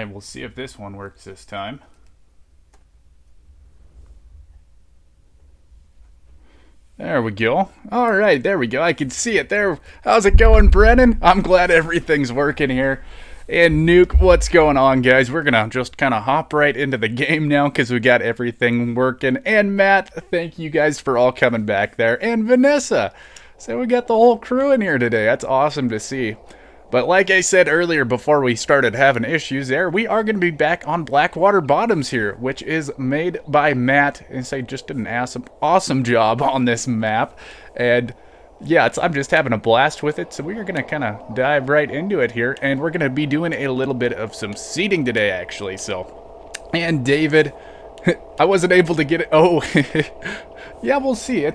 Alright, we'll see if this one works this time. There we go. Alright, there we go. I can see it there. How's it going, Brennan? I'm glad everything's working here. And Nuke, what's going on, guys? We're gonna just kind of hop right into the game now because we got everything working. And Matt, thank you guys for all coming back there. And Vanessa. So we got the whole crew in here today. That's awesome to see. But like I said earlier before we started having issues there, we are going to be back on Blackwater Bottoms here, which is made by Matt. And say just did an awesome job on this map. And yeah, I'm just having a blast with it. So we are going to kind of dive right into it here. And we're going to be doing a little bit of some seeding today, actually. So, and David, I wasn't able to get it. Oh, yeah, we'll see.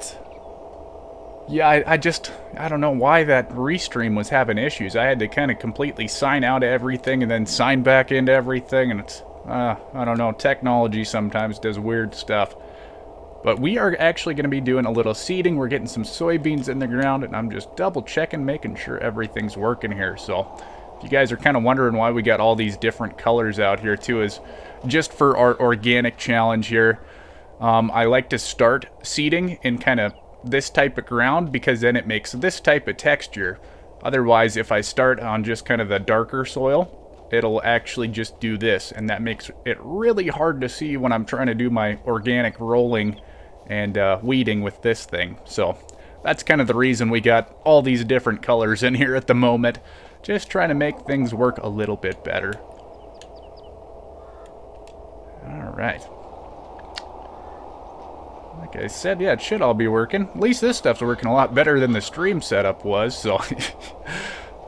Yeah, I don't know why that restream was having issues. I had to kind of completely sign out of everything and then sign back into everything, and it's, I don't know, technology sometimes does weird stuff. But we are actually going to be doing a little seeding. We're getting some soybeans in the ground, and I'm just double checking, making sure everything's working here. So, if you guys are kind of wondering why we got all these different colors out here too, is just for our organic challenge here. I like to start seeding in kind of this type of ground because then it makes this type of texture. Otherwise, if I start on just kind of the darker soil, it'll actually just do this, and that makes it really hard to see when I'm trying to do my organic rolling and weeding with this thing. So that's kind of the reason we got all these different colors in here at the moment, just trying to make things work a little bit better. All right. Like I said, yeah, it should all be working. At least this stuff's working a lot better than the stream setup was, so...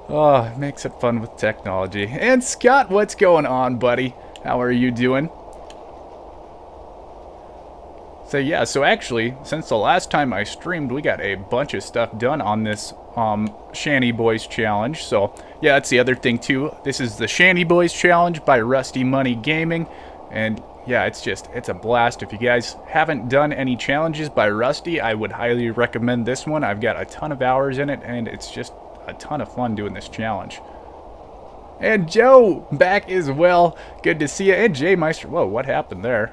oh, it makes it fun with technology. And Scott, what's going on, buddy? How are you doing? So yeah, so actually, since the last time I streamed, we got a bunch of stuff done on this Shanty Boys Challenge. So yeah, that's the other thing too. This is the Shanty Boys Challenge by Rusty Money Gaming. And yeah, it's a blast. If you guys haven't done any challenges by Rusty, I would highly recommend this one. I've got a ton of hours in it, and it's just a ton of fun doing this challenge. And Joe, back as well. Good to see you. And Jay Meister. Whoa, what happened there?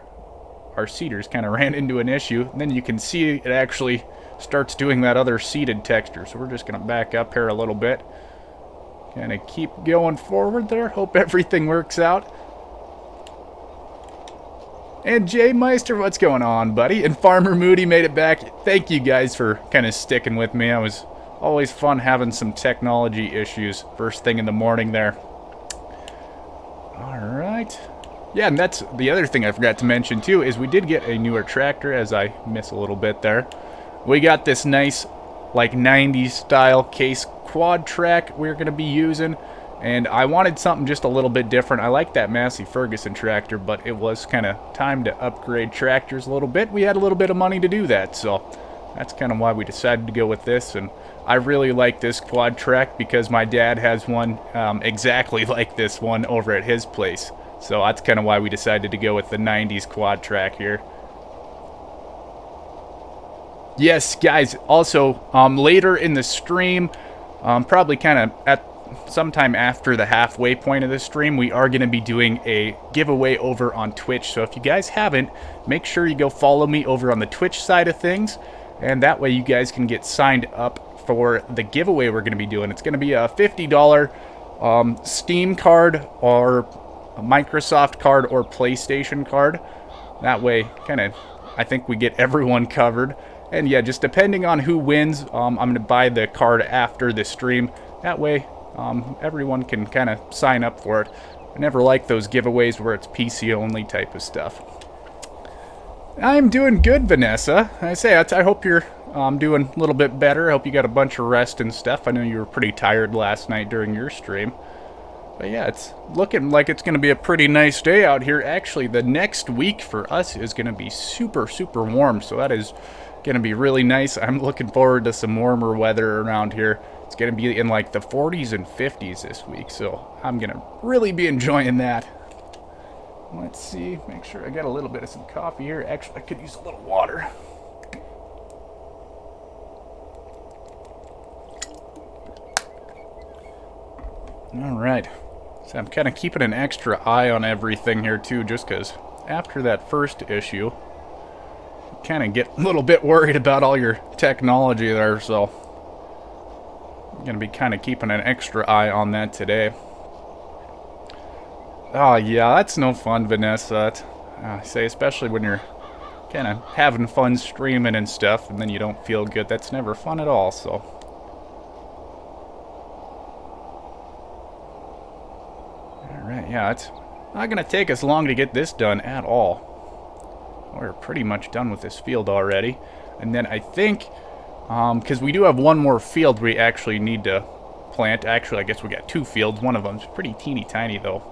Our seeders kind of ran into an issue. And then you can see it actually starts doing that other seeded texture. So we're just going to back up here a little bit. Kind of keep going forward there. Hope everything works out. And Jay Meister, what's going on, buddy? And Farmer Moody made it back. Thank you guys for kind of sticking with me. It was always fun having some technology issues first thing in the morning there. All right. Yeah, and that's the other thing I forgot to mention too, is we did get a newer tractor, as I miss a little bit there. We got this nice, like 90s style case quad track we're going to be using. And I wanted something just a little bit different. I like that Massey Ferguson tractor, but it was kind of time to upgrade tractors a little bit. We had a little bit of money to do that, so that's kind of why we decided to go with this. And I really like this quad track because my dad has one exactly like this one over at his place. So that's kind of why we decided to go with the 90s quad track here. Yes, guys, also later in the stream, probably kind of at sometime after the halfway point of the stream, we are going to be doing a giveaway over on Twitch. So if you guys haven't, make sure you go follow me over on the Twitch side of things, and that way you guys can get signed up for the giveaway we're going to be doing. It's going to be a $50 Steam card or a Microsoft card or PlayStation card. That way, kind of, I think we get everyone covered. And yeah, just depending on who wins, I'm going to buy the card after the stream. That way, everyone can kind of sign up for it. I never like those giveaways where it's PC only type of stuff. I'm doing good, Vanessa. I hope you're doing a little bit better. I hope you got a bunch of rest and stuff. I know you were pretty tired last night during your stream. But yeah, it's looking like it's going to be a pretty nice day out here. Actually, the next week for us is going to be super, super warm. So that is going to be really nice. I'm looking forward to some warmer weather around here. It's going to be in like the 40s and 50s this week, so I'm going to really be enjoying that. Let's see, make sure I got a little bit of some coffee here. Actually, I could use a little water. All right. So I'm kind of keeping an extra eye on everything here too, just because after that first issue, you kind of get a little bit worried about all your technology there, so I'm going to be kind of keeping an extra eye on that today. Oh yeah, that's no fun, Vanessa. I say, especially when you're kind of having fun streaming and stuff, and then you don't feel good. That's never fun at all, so... Alright, yeah, it's not going to take us long to get this done at all. We're pretty much done with this field already. And then I think, because we do have one more field we actually need to plant. Actually, I guess we got two fields. One of them's pretty teeny tiny, though.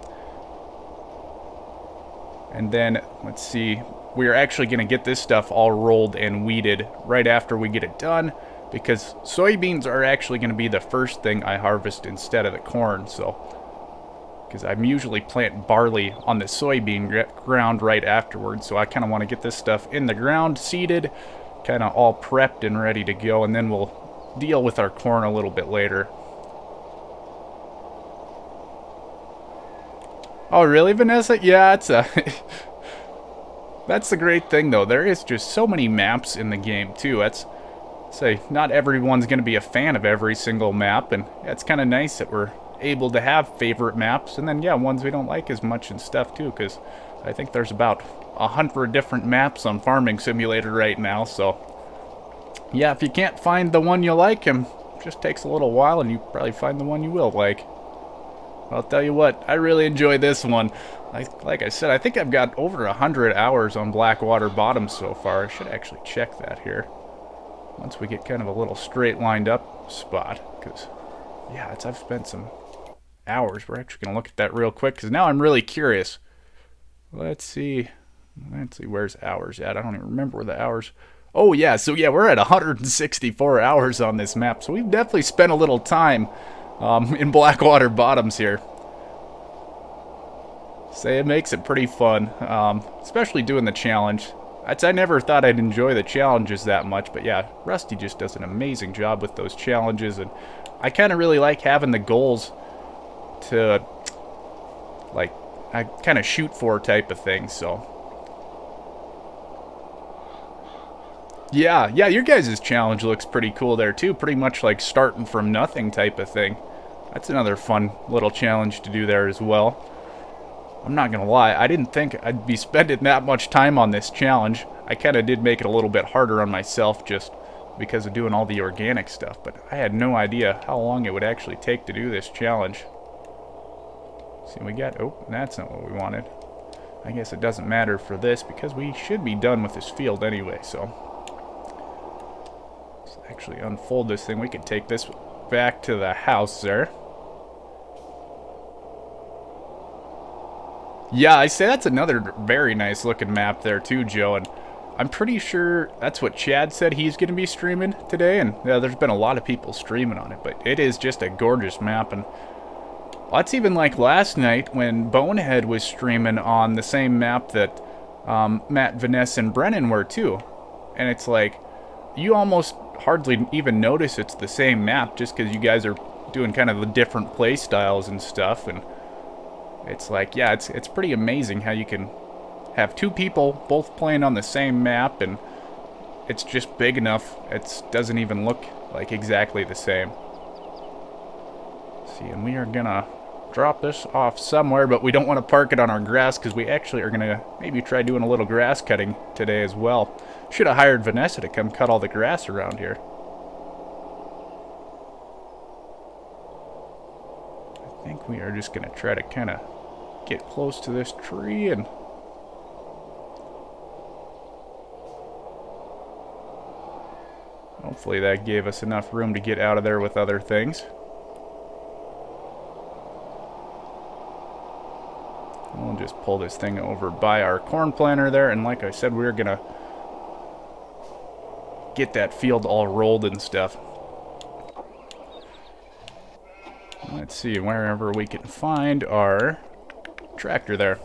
And then, let's see, we're actually going to get this stuff all rolled and weeded right after we get it done, because soybeans are actually going to be the first thing I harvest instead of the corn, so... Because I usually plant barley on the soybean ground right afterwards, so I kind of want to get this stuff in the ground, seeded, kind of all prepped and ready to go, and then we'll deal with our corn a little bit later. Oh, really, Vanessa? Yeah, it's a... That's the great thing, though. There is just so many maps in the game, too. That's... Say, not everyone's going to be a fan of every single map, and it's kind of nice that we're able to have favorite maps, and then, yeah, ones we don't like as much and stuff, too, because I think there's about 100 different maps on Farming Simulator right now, so... Yeah, if you can't find the one you like, it just takes a little while, and you probably find the one you will like. I'll tell you what, I really enjoy this one. Like I said, I think I've got over 100 hours on Blackwater Bottom so far. I should actually check that here. Once we get kind of a little straight lined up spot. Because, yeah, I've spent some hours. We're actually going to look at that real quick, because now I'm really curious. Let's see, where's hours at? I don't even remember where the hours... Oh, yeah, so yeah, we're at 164 hours on this map. So we've definitely spent a little time in Blackwater Bottoms here. Say it makes it pretty fun, especially doing the challenge. I never thought I'd enjoy the challenges that much, but yeah, Rusty just does an amazing job with those challenges, and I kind of really like having the goals to, like, I kind of shoot for type of thing, so. Yeah, your guys' challenge looks pretty cool there too, pretty much like starting from nothing type of thing. That's another fun little challenge to do there as well. I'm not gonna lie, I didn't think I'd be spending that much time on this challenge. I kind of did make it a little bit harder on myself just because of doing all the organic stuff, but I had no idea how long it would actually take to do this challenge. See, we got... Oh, that's not what we wanted. I guess it doesn't matter for this because we should be done with this field anyway, so... Let's actually unfold this thing. We can take this back to the house there. Yeah, I say that's another very nice looking map there too, Joe, and I'm pretty sure that's what Chad said he's going to be streaming today, and yeah, there's been a lot of people streaming on it, but it is just a gorgeous map, and that's even like last night when Bonehead was streaming on the same map that Matt, Vanessa, and Brennan were too, and it's like, you almost hardly even notice it's the same map just because you guys are doing kind of the different play styles and stuff, and it's like, yeah, it's pretty amazing how you can have two people both playing on the same map, and it's just big enough, it doesn't even look like exactly the same. Let's see, and we are gonna drop this off somewhere, but we don't want to park it on our grass because we actually are gonna maybe try doing a little grass cutting today as well. Should have hired Vanessa to come cut all the grass around here. I think we are just gonna try to kind of get close to this tree, and hopefully that gave us enough room to get out of there with other things. We'll just pull this thing over by our corn planter there, and like I said, we're gonna get that field all rolled and stuff. Let's see, wherever we can find our tractor there.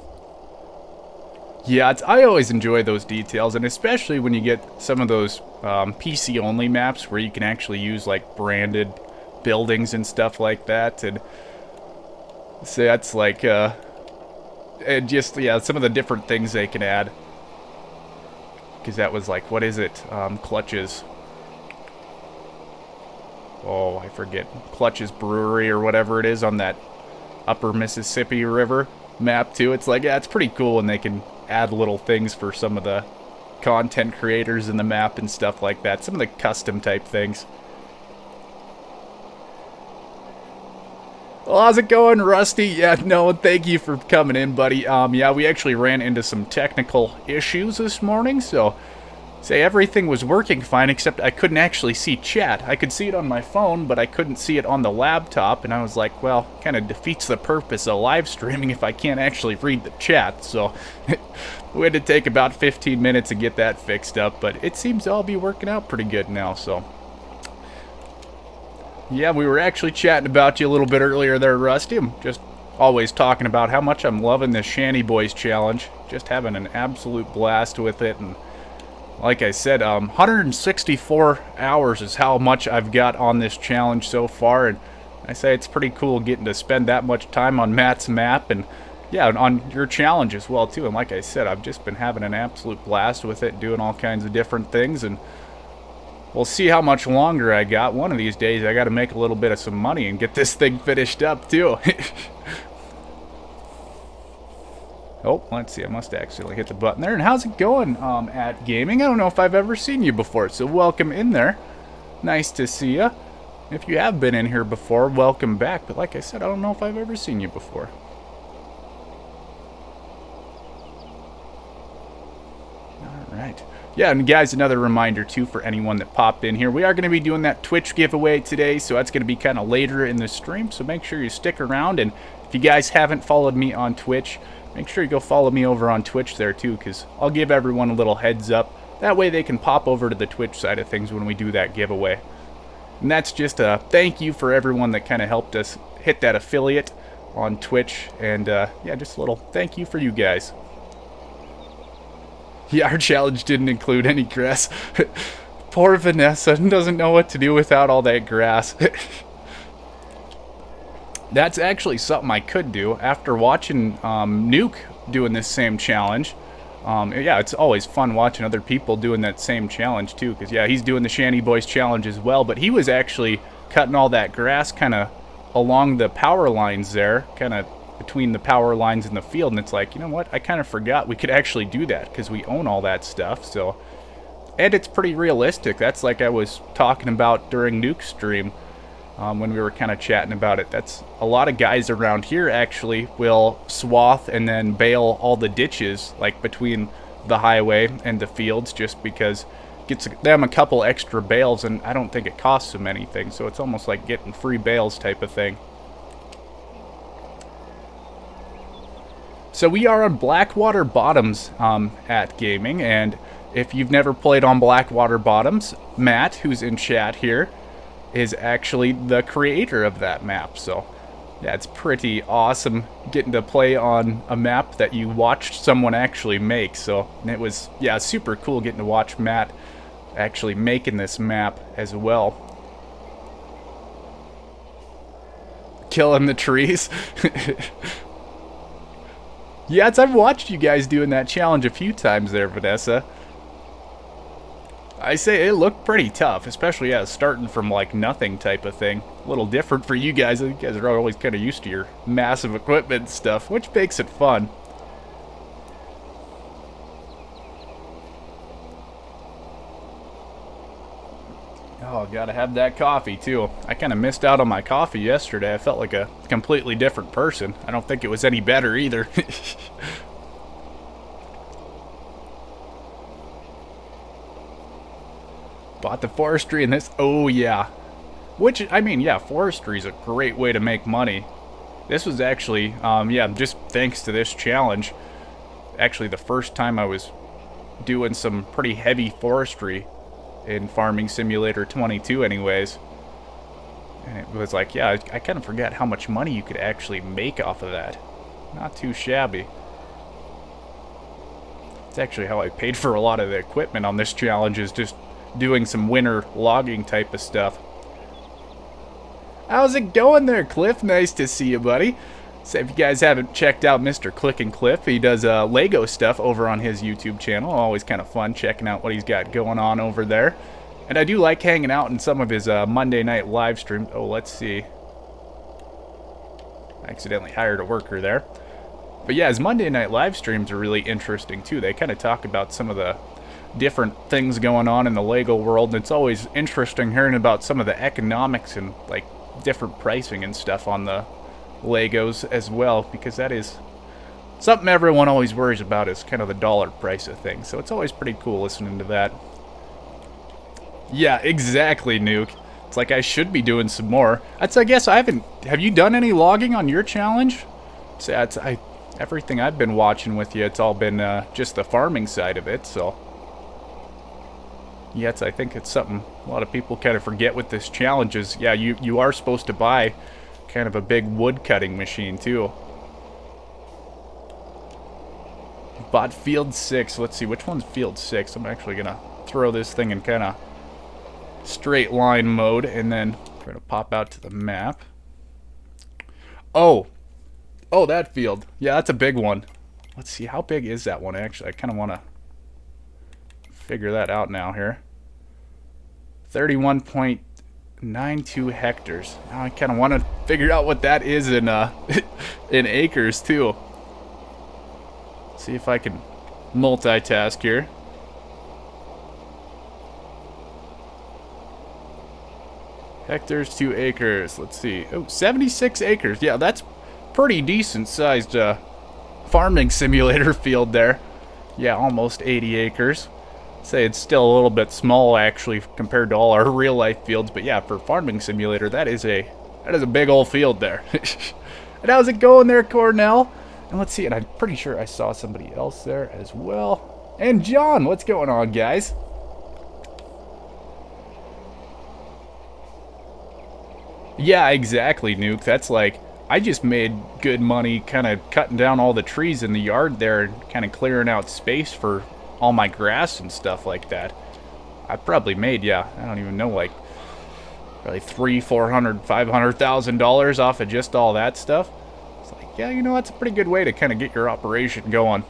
Yeah, I always enjoy those details, and especially when you get some of those PC only maps where you can actually use like branded buildings and stuff like that, and So that's like, and just, yeah, some of the different things they can add. Because that was like, what is it? Clutches. Oh, I forget. Clutches Brewery or whatever it is on that upper Mississippi River map too. It's like, yeah, it's pretty cool when they can add little things for some of the content creators in the map and stuff like that. Some of the custom type things. Well, how's it going, Rusty? Yeah, no, thank you for coming in, buddy. Yeah, we actually ran into some technical issues this morning, so say everything was working fine, except I couldn't actually see chat. I could see it on my phone, but I couldn't see it on the laptop, and I was like, well, kind of defeats the purpose of live streaming if I can't actually read the chat, so we had to take about 15 minutes to get that fixed up, but it seems to all be working out pretty good now, so yeah, we were actually chatting about you a little bit earlier there, Rusty. I'm just always talking about how much I'm loving this Shanty Boys challenge. Just having an absolute blast with it. And like I said, 164 hours is how much I've got on this challenge so far. And I say it's pretty cool getting to spend that much time on Matt's map. And yeah, on your challenge as well, too. And like I said, I've just been having an absolute blast with it, doing all kinds of different things. And we'll see how much longer I got. One of these days, I got to make a little bit of some money and get this thing finished up, too. Oh, let's see. I must accidentally hit the button there. And how's it going at gaming? I don't know if I've ever seen you before, so welcome in there. Nice to see you. If you have been in here before, welcome back. But like I said, I don't know if I've ever seen you before. All right. Yeah, and guys, another reminder, too, for anyone that popped in here. We are going to be doing that Twitch giveaway today, so that's going to be kind of later in the stream, so make sure you stick around. And if you guys haven't followed me on Twitch, make sure you go follow me over on Twitch there, too, because I'll give everyone a little heads up. That way they can pop over to the Twitch side of things when we do that giveaway. And that's just a thank you for everyone that kind of helped us hit that affiliate on Twitch. And, yeah, just a little thank you for you guys. Yeah, our challenge didn't include any grass. Poor Vanessa doesn't know what to do without all that grass. That's actually something I could do after watching Nuke doing this same challenge. Yeah, it's always fun watching other people doing that same challenge too, because yeah, he's doing the Shanty Boys challenge as well, but he was actually cutting all that grass kind of along the power lines there, kind of between the power lines in the field, and it's like, you know what, I kind of forgot we could actually do that because we own all that stuff. So, and it's pretty realistic. That's like I was talking about during Nuke's stream when we were kind of chatting about it. That's a lot of guys around here actually will swath and then bale all the ditches like between the highway and the fields, just because it gets them a couple extra bales, and I don't think it costs them anything, so it's almost like getting free bales type of thing. So we are on Blackwater Bottoms at gaming, and if you've never played on Blackwater Bottoms, Matt, who's in chat here, is actually the creator of that map. So yeah, it's pretty awesome getting to play on a map that you watched someone actually make. So it was, yeah, super cool getting to watch Matt actually making this map as well. Killing the trees. Yes, I've watched you guys doing that challenge a few times there, Vanessa. I say it looked pretty tough, especially, yeah, starting from, like, nothing type of thing. A little different for you guys. You guys are always kind of used to your massive equipment and stuff, which makes it fun. Oh, gotta have that coffee, too. I kind of missed out on my coffee yesterday. I felt like a completely different person. I don't think it was any better, either. Bought the forestry and this. Oh, yeah. Which, I mean, yeah, forestry is a great way to make money. This was actually, yeah, just thanks to this challenge. Actually, the first time I was doing some pretty heavy forestry in Farming Simulator 22 anyways. And it was like, yeah, I kind of forgot how much money you could actually make off of that. Not too shabby. It's actually how I paid for a lot of the equipment on this challenge, is just doing some winter logging type of stuff. How's it going there, Cliff? Nice to see you, buddy. So if you guys haven't checked out Mr. Click and Cliff, he does Lego stuff over on his YouTube channel. Always kind of fun checking out what he's got going on over there. And I do like hanging out in some of his Monday night live streams. Oh, let's see. I accidentally hired a worker there. But yeah, his Monday night live streams are really interesting too. They kind of talk about some of the different things going on in the Lego world. And it's always interesting hearing about some of the economics and like different pricing and stuff on the Legos as well, because that is something everyone always worries about, is kind of the dollar price of things. So it's always pretty cool listening to that. Yeah, exactly, Nuke. It's like I should be doing some more. I guess I haven't. Have you done any logging on your challenge? So everything I've been watching with you, it's all been just the farming side of it. So yeah, I think it's something a lot of people kind of forget with this challenge is, yeah, you are supposed to buy kind of a big wood cutting machine too. Bought field 6. Let's see, which one's field 6? I'm actually gonna throw this thing in kind of straight line mode and then we're gonna pop out to the map. Oh, that field. Yeah, that's a big one. Let's see, how big is that one actually? I kind of want to figure that out now here. 31.92 hectares. Now I kind of want to figure out what that is in in acres too. See if I can multitask here. Hectares to acres. Let's see. Oh, 76 acres. Yeah, that's pretty decent sized farming simulator field there. Yeah, almost 80 acres. Say it's still a little bit small actually compared to all our real life fields, but yeah, for farming simulator, that is a big old field there. And how's it going there, Cornell? And let's see, and I'm pretty sure I saw somebody else there as well. And John, what's going on, guys? Yeah, exactly, Nuke. That's like, I just made good money kind of cutting down all the trees in the yard there and kind of clearing out space for all my grass and stuff like that. I probably made, yeah, I don't even know, like probably $300,000-$500,000 off of just all that stuff. It's like, yeah, you know, that's a pretty good way to kind of get your operation going.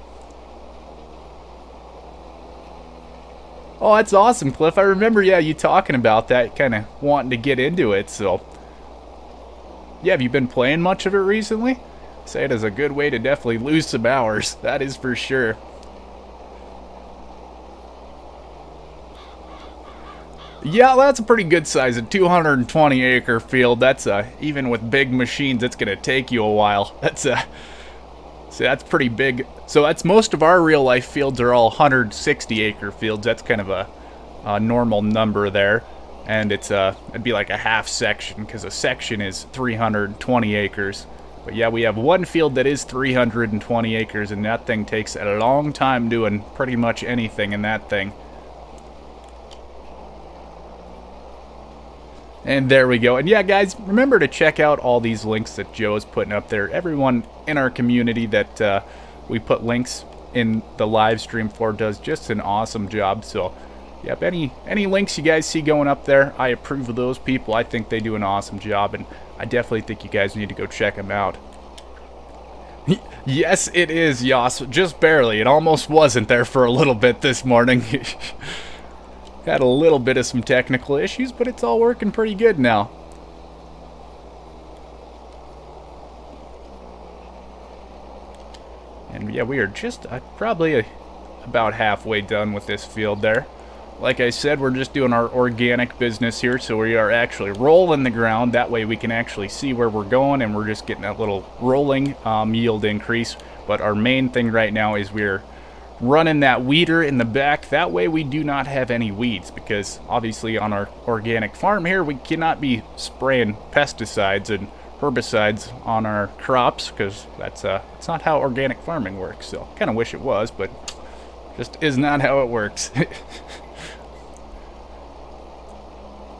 Oh, that's awesome, Cliff. I remember, yeah, you talking about that, kind of wanting to get into it. So yeah, have you been playing much of it recently? Say it is a good way to definitely lose some hours, that is for sure. Yeah, that's a pretty good size, a 220 acre field. That's even with big machines, it's gonna take you a while. That's so that's pretty big. So that's most of our real life fields are all 160 acre fields. That's kind of a normal number there, and it'd be like a half section because a section is 320 acres. But yeah, we have one field that is 320 acres, and that thing takes a long time doing pretty much anything in that thing. And there we go. And yeah, guys, remember to check out all these links that Joe is putting up there. Everyone in our community that we put links in the live stream for does just an awesome job. So, yep, any links you guys see going up there, I approve of those people. I think they do an awesome job, and I definitely think you guys need to go check them out. Yes, it is, Yas. Just barely. It almost wasn't there for a little bit this morning. Had a little bit of some technical issues, but it's all working pretty good now. And yeah, we are just probably about halfway done with this field there. Like I said, we're just doing our organic business here, so we are actually rolling the ground. That way we can actually see where we're going, and we're just getting that little rolling yield increase. But our main thing right now is we're running that weeder in the back. That way we do not have any weeds, because obviously on our organic farm here we cannot be spraying pesticides and herbicides on our crops, because that's it's not how organic farming works. So kind of wish it was, but just is not how it works.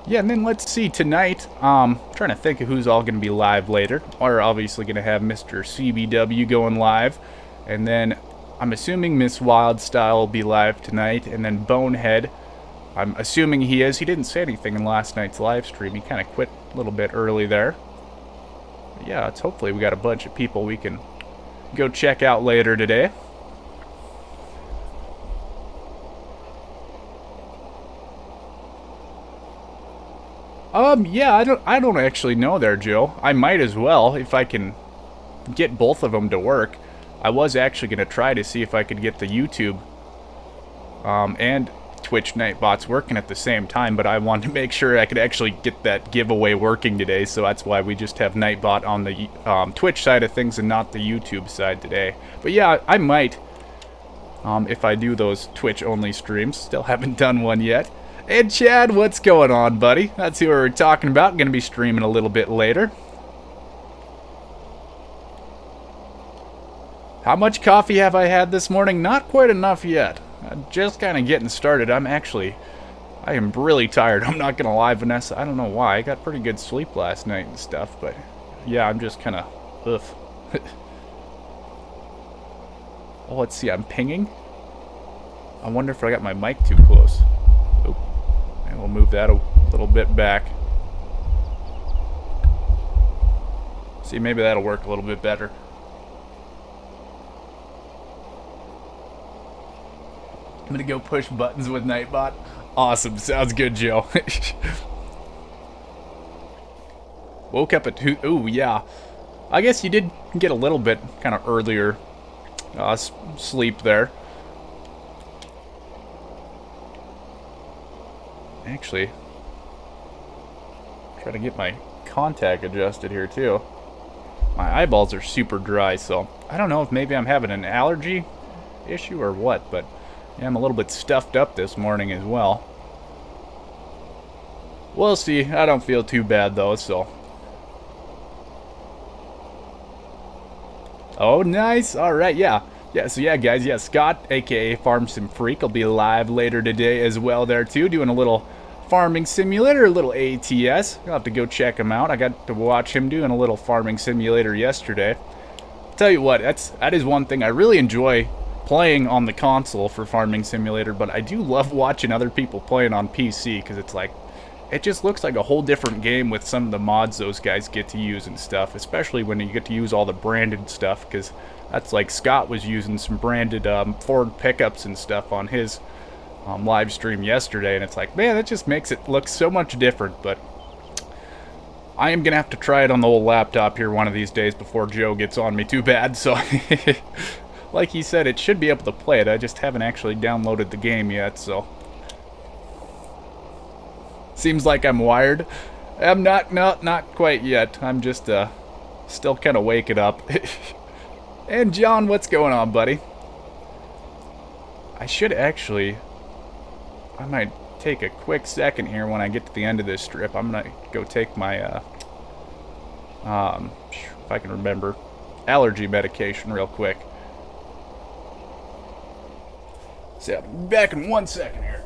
Yeah, and then let's see, tonight, trying to think of who's all going to be live later. We're obviously going to have Mr. CBW going live, and then I'm assuming Miss Wildstyle will be live tonight, and then Bonehead, I'm assuming he is. He didn't say anything in last night's live stream. He kind of quit a little bit early there. Yeah, it's hopefully we got a bunch of people we can go check out later today. Yeah, I don't actually know there, Joe. I might as well if I can get both of them to work. I was actually going to try to see if I could get the YouTube and Twitch Nightbots working at the same time, but I wanted to make sure I could actually get that giveaway working today, so that's why we just have Nightbot on the Twitch side of things and not the YouTube side today. But yeah, I might, if I do those Twitch-only streams. Still haven't done one yet. And Chad, what's going on, buddy? That's who we're talking about. Going to be streaming a little bit later. How much coffee have I had this morning? Not quite enough yet. I'm just kind of getting started. I am really tired. I'm not going to lie, Vanessa. I don't know why. I got pretty good sleep last night and stuff, but yeah, I'm just kind of, ugh. Oh, let's see. I'm pinging. I wonder if I got my mic too close. Oop. And we'll move that a little bit back. See, maybe that'll work a little bit better. I'm gonna go push buttons with Nightbot. Awesome, sounds good, Joe. Woke up at 2. Ooh, yeah. I guess you did get a little bit kind of earlier sleep there. Actually, try to get my contact adjusted here too. My eyeballs are super dry, so I don't know if maybe I'm having an allergy issue or what, but yeah, I'm a little bit stuffed up this morning as well. We'll see. I don't feel too bad though, so. Oh, nice. All right, yeah. Yeah, so yeah, guys, yeah, Scott, aka Farm Sim Freak, will be live later today as well there too, doing a little farming simulator, a little ATS. You'll have to go check him out. I got to watch him doing a little farming simulator yesterday. Tell you what, that is one thing I really enjoy playing on the console for Farming Simulator, but I do love watching other people playing on PC, because it's like, it just looks like a whole different game with some of the mods those guys get to use and stuff, especially when you get to use all the branded stuff, because that's like Scott was using some branded Ford pickups and stuff on his live stream yesterday, and it's like, man, that just makes it look so much different. But I am going to have to try it on the old laptop here one of these days before Joe gets on me too bad, so like he said, it should be able to play it. I just haven't actually downloaded the game yet, so. Seems like I'm wired. I'm not quite yet. I'm just still kind of waking up. And John, what's going on, buddy? I should actually, I might take a quick second here when I get to the end of this strip. I'm gonna go take my if I can remember, allergy medication real quick. So I'll be back in 1 second here.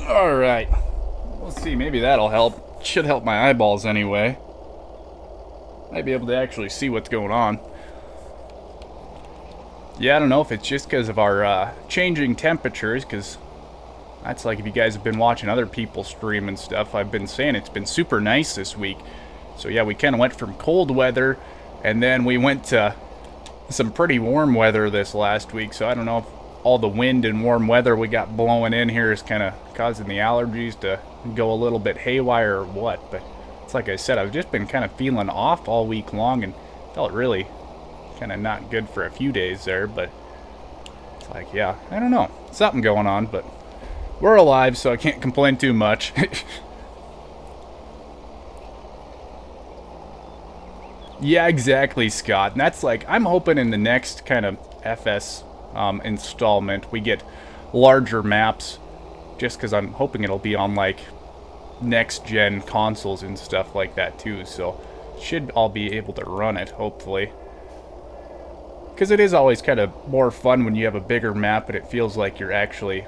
Alright. We'll see. Maybe that'll help. Should help my eyeballs anyway. Might be able to actually see what's going on. Yeah, I don't know if it's just because of our changing temperatures, because that's like if you guys have been watching other people stream and stuff, I've been saying it's been super nice this week. So yeah, we kind of went from cold weather, and then we went to some pretty warm weather this last week, so I don't know if all the wind and warm weather we got blowing in here is kind of causing the allergies to go a little bit haywire or what. But it's like I said, I've just been kind of feeling off all week long and felt really kind of not good for a few days there. But it's like, yeah, I don't know, something going on, but we're alive, so I can't complain too much. Yeah, exactly, Scott. And that's like, I'm hoping in the next kind of FS installment we get larger maps just because I'm hoping it'll be on like next gen consoles and stuff like that too, so should all be able to run it, hopefully. Because it is always kind of more fun when you have a bigger map and it feels like you're actually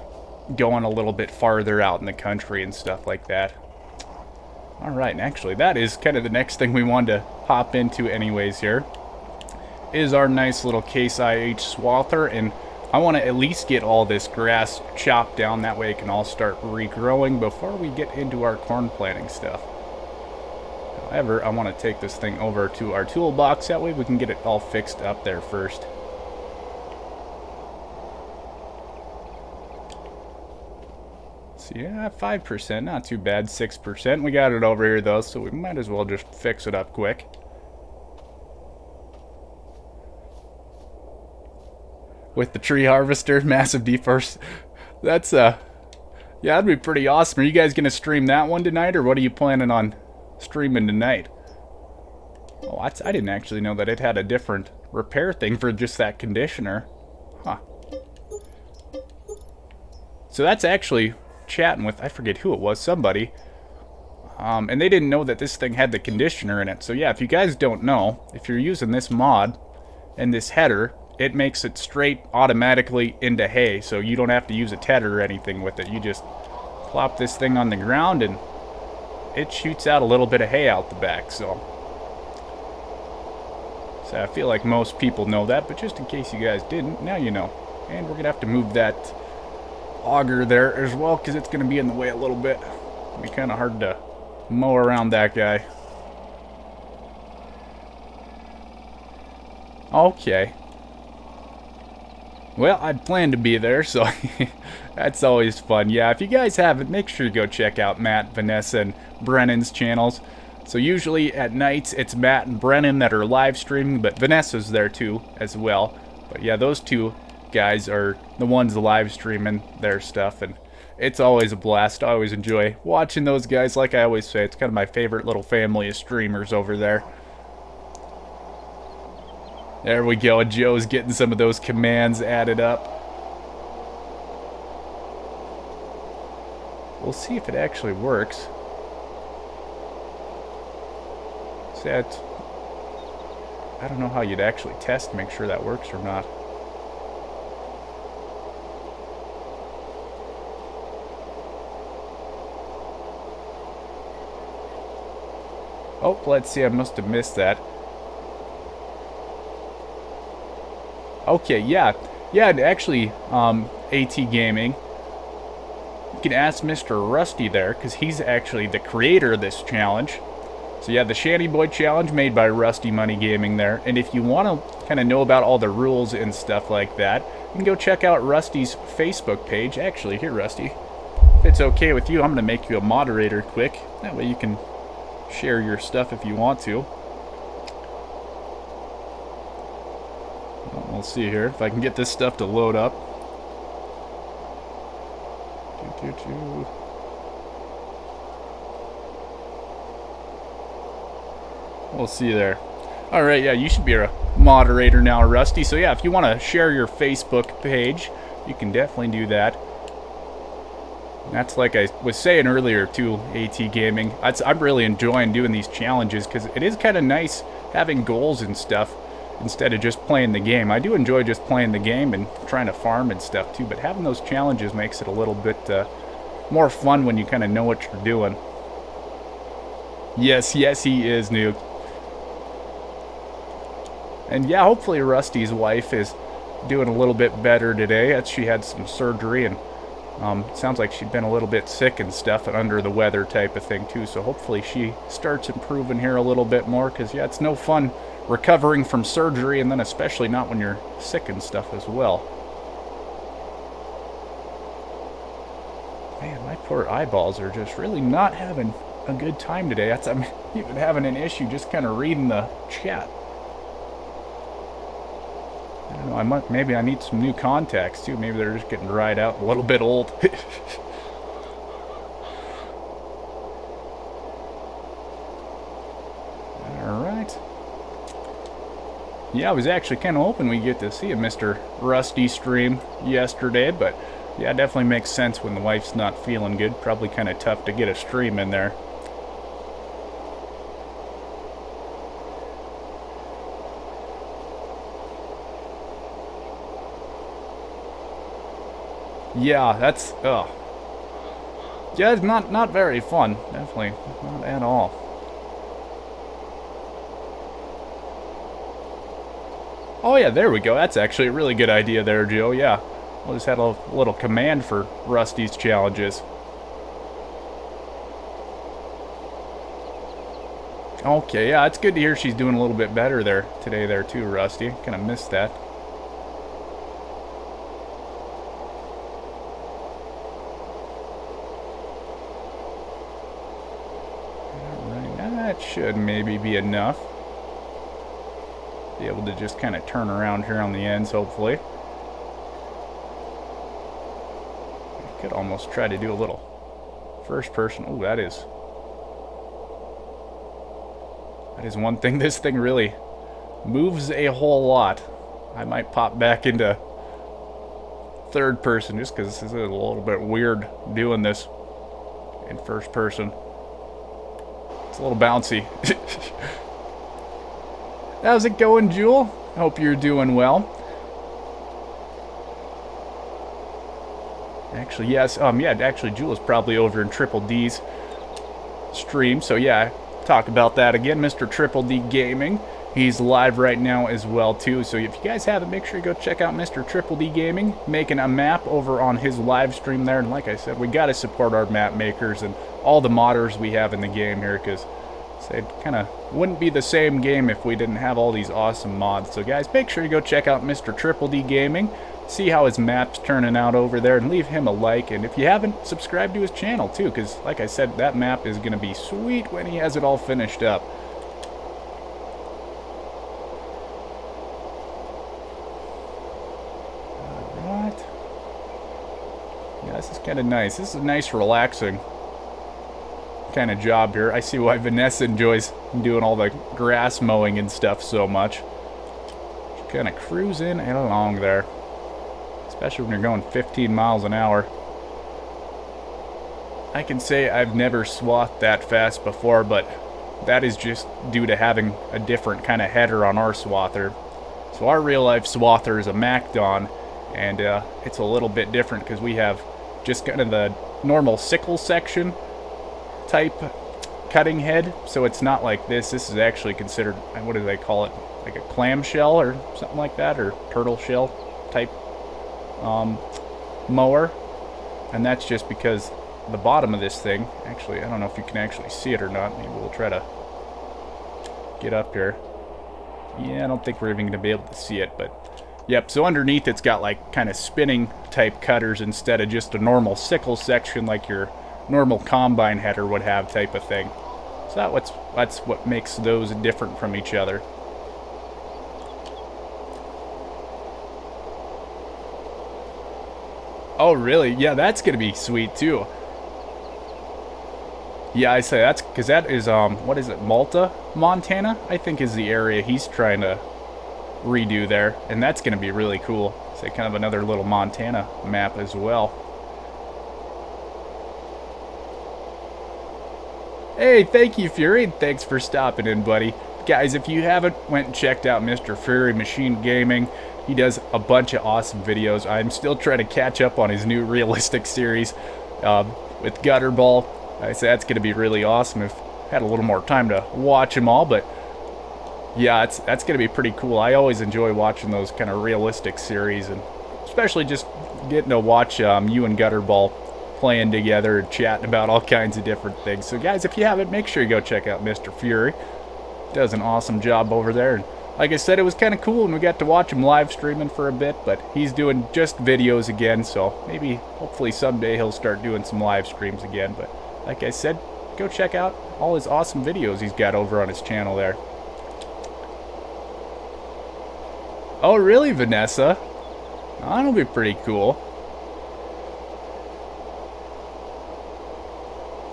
going a little bit farther out in the country and stuff like that. Alright, and actually that is kind of the next thing we wanted to hop into anyways here, is our nice little Case IH swather, and I want to at least get all this grass chopped down, that way it can all start regrowing before we get into our corn planting stuff. However, I want to take this thing over to our toolbox, that way we can get it all fixed up there first. So yeah, 5%, not too bad, 6%. We got it over here though, so we might as well just fix it up quick. With the tree harvester, massive deforest. That's, yeah, that'd be pretty awesome. Are you guys going to stream that one tonight, or what are you planning on streaming tonight? Oh, I didn't actually know that it had a different repair thing for just that conditioner. Huh. So that's actually chatting with, I forget who it was, somebody. And they didn't know that this thing had the conditioner in it. So yeah, if you guys don't know, if you're using this mod and this header, it makes it straight automatically into hay, so you don't have to use a tedder or anything with it. You just plop this thing on the ground and it shoots out a little bit of hay out the back. So I feel like most people know that, but just in case you guys didn't, now you know. And we're gonna have to move that auger there as well, because it's gonna be in the way a little bit. It'll be kind of hard to mow around that guy. Okay. Well, I'd planned to be there, so that's always fun. Yeah, if you guys haven't, make sure you go check out Matt, Vanessa, and Brennan's channels. So usually at nights, it's Matt and Brennan that are live streaming, but Vanessa's there too, as well. But yeah, those two guys are the ones live streaming their stuff, and it's always a blast. I always enjoy watching those guys. Like I always say, it's kind of my favorite little family of streamers over there. There we go, Joe's getting some of those commands added up. We'll see if it actually works. Set. I don't know how you'd actually test to make sure that works or not. Oh, let's see, I must have missed that. Okay, yeah, actually, AT Gaming, you can ask Mr. Rusty there, because he's actually the creator of this challenge. So yeah, the Shanty Boy Challenge made by Rusty Money Gaming there, and if you want to kind of know about all the rules and stuff like that, you can go check out Rusty's Facebook page. Actually, here, Rusty, if it's okay with you, I'm going to make you a moderator quick, that way you can share your stuff if you want to. We'll see here if I can get this stuff to load up. We'll see there. Alright, yeah, you should be a moderator now, Rusty. So yeah, if you want to share your Facebook page, you can definitely do that. And that's like I was saying earlier too, AT Gaming. I'm really enjoying doing these challenges, because it is kind of nice having goals and stuff instead of just playing the game. I do enjoy just playing the game and trying to farm and stuff too, but having those challenges makes it a little bit more fun when you kind of know what you're doing. Yes, he is, Nuke. And yeah, hopefully Rusty's wife is doing a little bit better today. She had some surgery, and sounds like she'd been a little bit sick and stuff and under the weather type of thing too, so hopefully she starts improving here a little bit more, because yeah, it's no fun recovering from surgery, and then especially not when you're sick and stuff as well. Man, my poor eyeballs are just really not having a good time today. I'm even having an issue just kind of reading the chat. I don't know, maybe I need some new contacts too. Maybe they're just getting dried out, a little bit old. Alright. Yeah, I was actually kind of hoping we'd get to see a Mr. Rusty stream yesterday, but Yeah, it definitely makes sense when the wife's not feeling good. Probably kind of tough to get a stream in there. Yeah, that's, yeah, it's not very fun. Definitely not at all. Oh yeah, there we go. That's actually a really good idea there, Joe. Yeah, we'll just have a little command for Rusty's challenges. Okay, yeah, it's good to hear she's doing a little bit better there today there too, Rusty. Kind of missed that. Alright, that should maybe be enough. Be able to just kind of turn around here on the ends, hopefully. I could almost try to do a little first person. Oh, that is one thing. This thing really moves a whole lot. I might pop back into third person just because this is a little bit weird doing this in first person. It's a little bouncy. How's it going, Jewel? Hope you're doing well. Actually, yes. Yeah, actually, Jewel is probably over in Triple D's stream. So yeah, talk about that again, Mr. Triple D Gaming. He's live right now as well too. So if you guys haven't, make sure you go check out Mr. Triple D Gaming, making a map over on his live stream there. And like I said, we got to support our map makers and all the modders we have in the game here, because it kind of wouldn't be the same game if we didn't have all these awesome mods. So guys, make sure you go check out Mr. Triple D Gaming, see how his map's turning out over there, and leave him a like. And if you haven't, subscribe to his channel too, because like I said, that map is going to be sweet when he has it all finished up. Alright. Yeah, this is kind of nice. This is a nice, relaxing kind of job here. I see why Vanessa enjoys doing all the grass mowing and stuff so much. Just kind of cruising along there, especially when you're going 15 miles an hour. I can say I've never swathed that fast before, but that is just due to having a different kind of header on our swather. So our real life swather is a MacDon, and it's a little bit different because we have just kind of the normal sickle section type cutting head, so it's not like this. This is actually considered, what do they call it, like a clamshell or something like that, or turtle shell type mower. And that's just because the bottom of this thing, actually, I don't know if you can actually see it or not. Maybe we'll try to get up here. Yeah, I don't think we're even going to be able to see it, but yep, so underneath it's got like kind of spinning type cutters instead of just a normal sickle section like your normal combine header would have type of thing. So that's what makes those different from each other. Oh really? Yeah, that's gonna be sweet too. Yeah, I say that's because that is what is it, Malta, Montana, I think is the area he's trying to redo there, and that's gonna be really cool. Say kind of another little Montana map as well. Hey, thank you, Fury, and thanks for stopping in, buddy. Guys, if you haven't went and checked out Mr. Fury Machine Gaming, he does a bunch of awesome videos. I'm still trying to catch up on his new realistic series with Gutterball. I say that's going to be really awesome if I had a little more time to watch them all, but yeah, that's going to be pretty cool. I always enjoy watching those kind of realistic series, and especially just getting to watch you and Gutterball playing together and chatting about all kinds of different things. So guys, if you haven't, make sure you go check out Mr. Fury. Does an awesome job over there. And like I said, it was kind of cool and we got to watch him live streaming for a bit, but he's doing just videos again, so maybe hopefully someday he'll start doing some live streams again. But like I said, go check out all his awesome videos he's got over on his channel there. Oh really, Vanessa? That'll be pretty cool.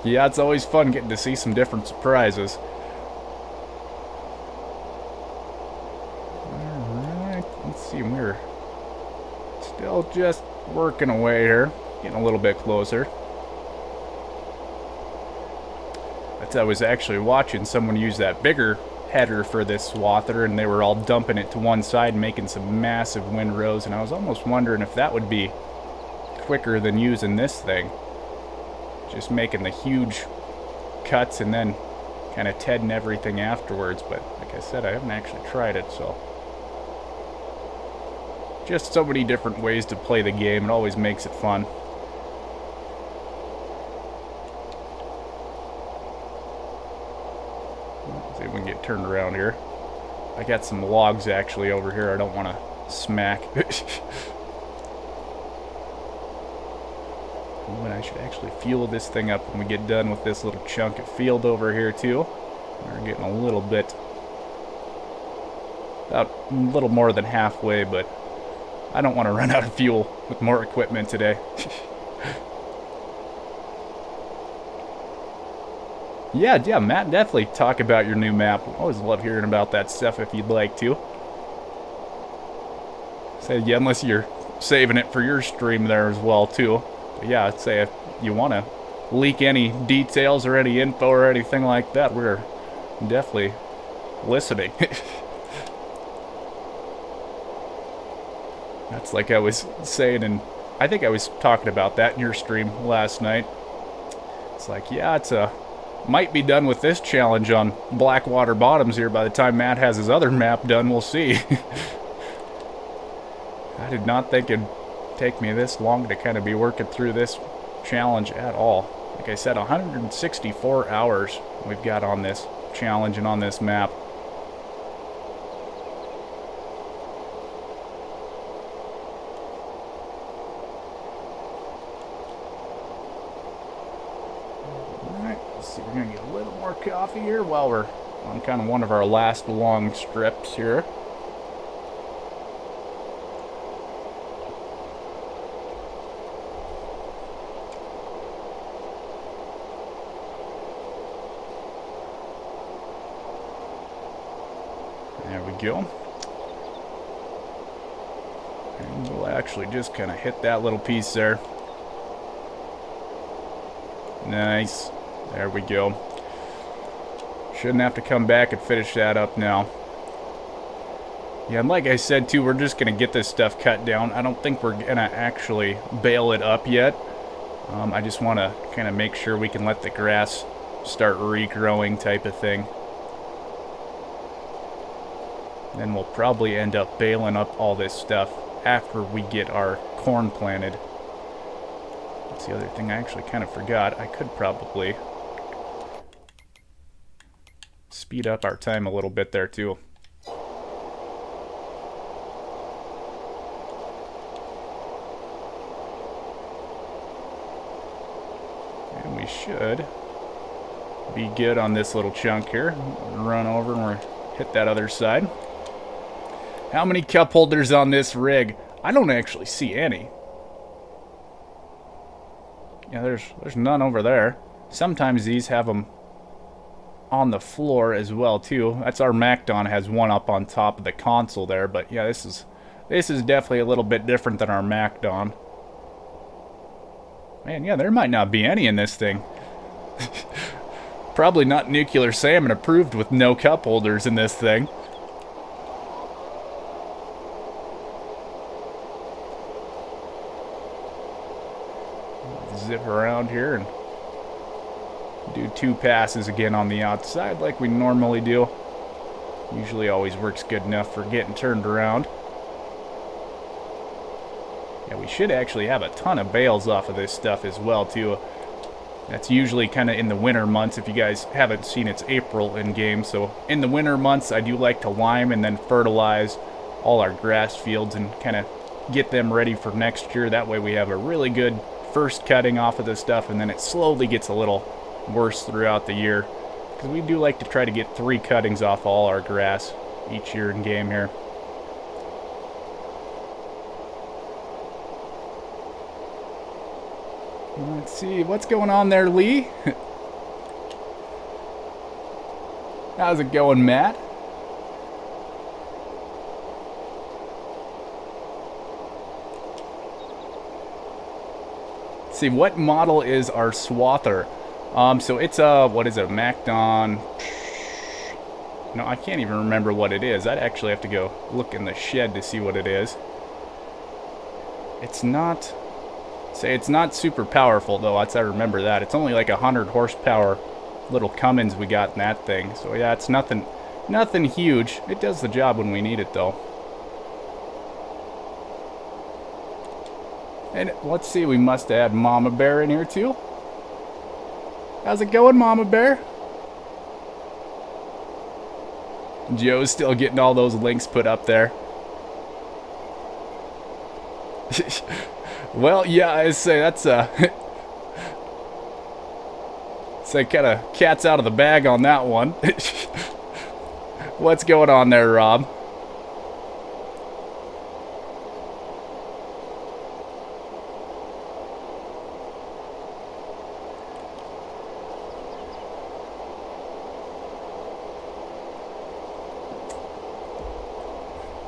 Yeah, it's always fun getting to see some different surprises. Alright, let's see, we're still just working away here, getting a little bit closer. I was actually watching someone use that bigger header for this swather, and they were all dumping it to one side and making some massive windrows, and I was almost wondering if that would be quicker than using this thing. Just making the huge cuts and then kind of tedding everything afterwards, but like I said, I haven't actually tried it, so. Just so many different ways to play the game, it always makes it fun. Let's see if we can get turned around here. I got some logs actually over here I don't want to smack. When I should actually fuel this thing up when we get done with this little chunk of field over here too. We're getting a little bit, about a little more than halfway, but I don't want to run out of fuel with more equipment today. Yeah, Matt, definitely talk about your new map. Always love hearing about that stuff if you'd like to. Say, yeah, unless you're saving it for your stream there as well too. But yeah, I'd say if you want to leak any details or any info or anything like that, we're definitely listening. That's like I was saying, and I think I was talking about that in your stream last night. It's like, yeah, it's might be done with this challenge on Blackwater Bottoms here by the time Matt has his other map done. We'll see. I did not think it'd take me this long to kind of be working through this challenge at all. Like I said, 164 hours we've got on this challenge and on this map. See, we're going to get a little more coffee here while we're on kind of one of our last long strips here. There we go. And we'll actually just kind of hit that little piece there. Nice. There we go. Shouldn't have to come back and finish that up now. Yeah, and like I said too, we're just going to get this stuff cut down. I don't think we're going to actually bale it up yet. I just want to kind of make sure we can let the grass start regrowing type of thing. Then we'll probably end up baling up all this stuff after we get our corn planted. That's the other thing I actually kind of forgot. I could probably speed up our time a little bit there too. And we should be good on this little chunk here. Run over and we'll hit that other side. How many cup holders on this rig? I don't actually see any. Yeah, there's none over there. Sometimes these have them on the floor as well too. That's our MacDon has one up on top of the console there, but yeah, this is definitely a little bit different than our MacDon. Man, yeah, there might not be any in this thing. Probably not Nuclear Salmon approved with no cup holders in this thing. Zip around here and do 2 passes again on the outside like we normally do. Usually always works good enough for getting turned around. Yeah, we should actually have a ton of bales off of this stuff as well too. That's usually kind of in the winter months. If you guys haven't seen, it's April in game. So in the winter months, I do like to lime and then fertilize all our grass fields and kind of get them ready for next year. That way we have a really good first cutting off of this stuff, and then it slowly gets a little worse throughout the year, because we do like to try to get 3 cuttings off all our grass each year in game here. Let's see what's going on there, Lee. How's it going, Matt? see, what model is our swather? So it's a, what is it, a MacDon? No, I can't even remember what it is. I'd actually have to go look in the shed to see what it is. It's not, say it's not super powerful though, I remember that. It's only like 100 horsepower little Cummins we got in that thing. So yeah, it's nothing huge. It does the job when we need it though. And let's see, we must add Mama Bear in here too. How's it going, Mama Bear? Joe's still getting all those links put up there. Well, yeah, I say that's say kind of cat's out of the bag on that one. What's going on there, Rob?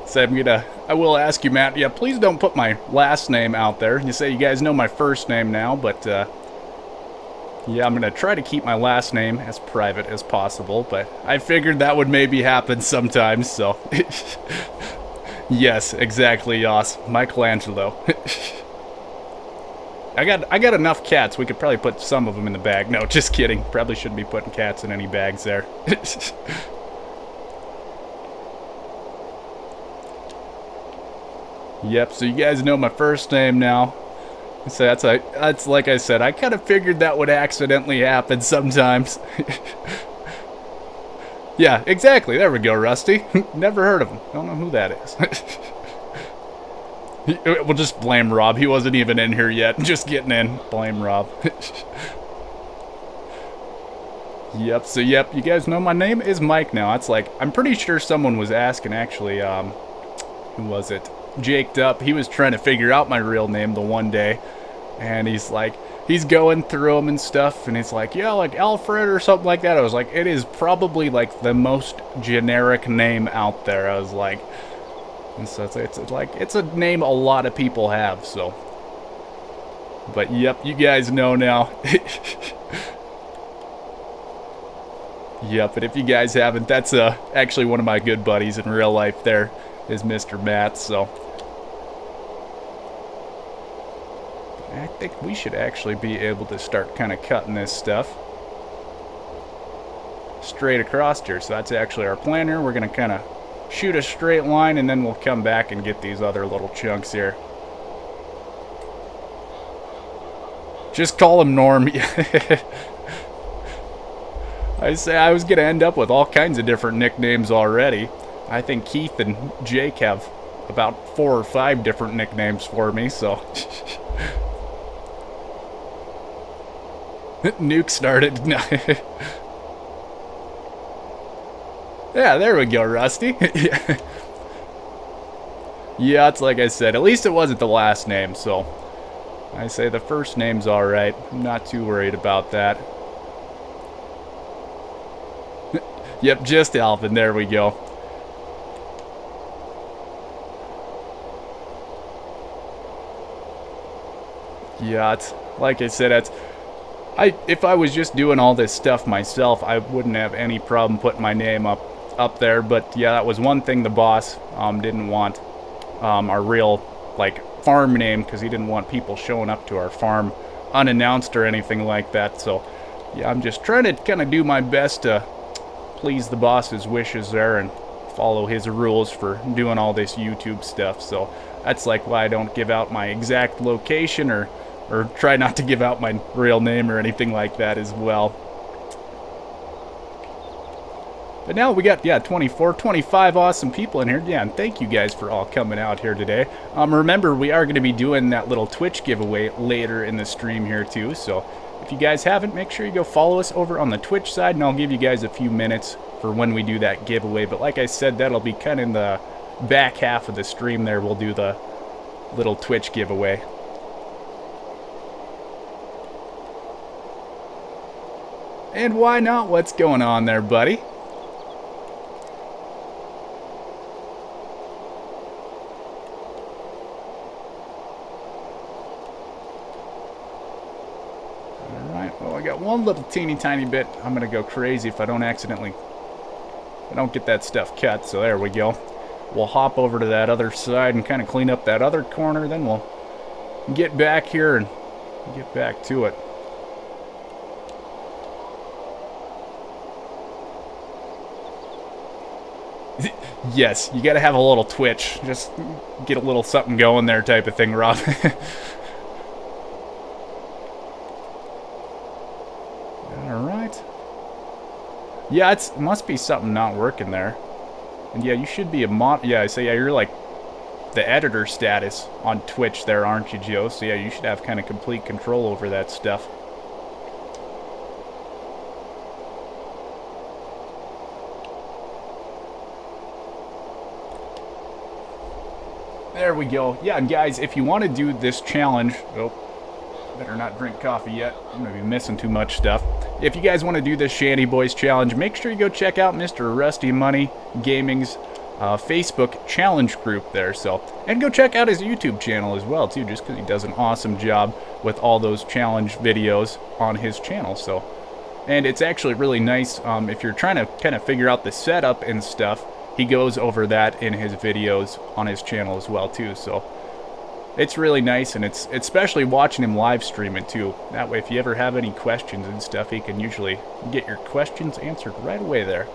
So I will ask you, Matt, yeah, please don't put my last name out there. You say you guys know my first name now, but yeah, I'm going to try to keep my last name as private as possible, but I figured that would maybe happen sometimes, so. Yes, exactly, Yas. Michelangelo. I got enough cats. We could probably put some of them in the bag. No, just kidding. Probably shouldn't be putting cats in any bags there. Yep, so you guys know my first name now. So that's like I said, I kind of figured that would accidentally happen sometimes. Yeah, exactly. There we go, Rusty. Never heard of him. Don't know who that is. We'll just blame Rob. He wasn't even in here yet. Just getting in. Blame Rob. Yep, so yep, you guys know my name is Mike now. That's like, I'm pretty sure someone was asking actually, who was it? Jaked Up. He was trying to figure out my real name the one day, and he's like, he's going through them and stuff, and he's like, yeah, like Alfred or something like that. I was like, it is probably like the most generic name out there. I was like, and so it's like, it's a name a lot of people have, so. But yep, you guys know now. Yep, and if you guys haven't, that's actually one of my good buddies in real life there is Mr. Matt, so. I think we should actually be able to start kind of cutting this stuff straight across here. So that's actually our plan here. We're going to kind of shoot a straight line, and then we'll come back and get these other little chunks here. Just call him Norm. I say I was going to end up with all kinds of different nicknames already. I think Keith and Jake have about 4 or 5 different nicknames for me, so. Nuke started. Yeah, there we go, Rusty. Yeah, it's like I said, at least it wasn't the last name, so. I say the first name's alright. I'm not too worried about that. Yep, just Alvin, there we go. Yeah, it's like I said, if I was just doing all this stuff myself, I wouldn't have any problem putting my name up there. But yeah, that was one thing the boss didn't want our real like farm name, because he didn't want people showing up to our farm unannounced or anything like that. So yeah, I'm just trying to kind of do my best to please the boss's wishes there and follow his rules for doing all this YouTube stuff. So that's like why I don't give out my exact location or try not to give out my real name or anything like that as well. But now we got, yeah, 24, 25 awesome people in here. Yeah, and thank you guys for all coming out here today. Remember, we are going to be doing that little Twitch giveaway later in the stream here too. So if you guys haven't, make sure you go follow us over on the Twitch side, and I'll give you guys a few minutes for when we do that giveaway. But like I said, that'll be kind of in the back half of the stream there. We'll do the little Twitch giveaway. And why not? What's going on there, buddy? Oh, I got one little teeny tiny bit. I'm gonna go crazy if I don't get that stuff cut. So there we go. We'll hop over to that other side and kind of clean up that other corner. Then we'll get back here and get back to it. Yes, you gotta have a little twitch. Just get a little something going there type of thing, Rob. Alright. Yeah, it must be something not working there. And yeah, you should be a mod. Yeah, so yeah, you're like the editor status on Twitch there, aren't you, Joe? So yeah, you should have kind of complete control over that stuff. There we go. Yeah, and guys, if you want to do this challenge... Oh, better not drink coffee yet. I'm going to be missing too much stuff. If you guys want to do this Shanty Boys challenge, make sure you go check out Mr. Rusty Money Gaming's Facebook challenge group there. And go check out his YouTube channel as well, too, just because he does an awesome job with all those challenge videos on his channel. And it's actually really nice if you're trying to kind of figure out the setup and stuff. He goes over that in his videos on his channel as well, too. So it's really nice, and it's especially watching him live stream it, too. That way, if you ever have any questions and stuff, he can usually get your questions answered right away there.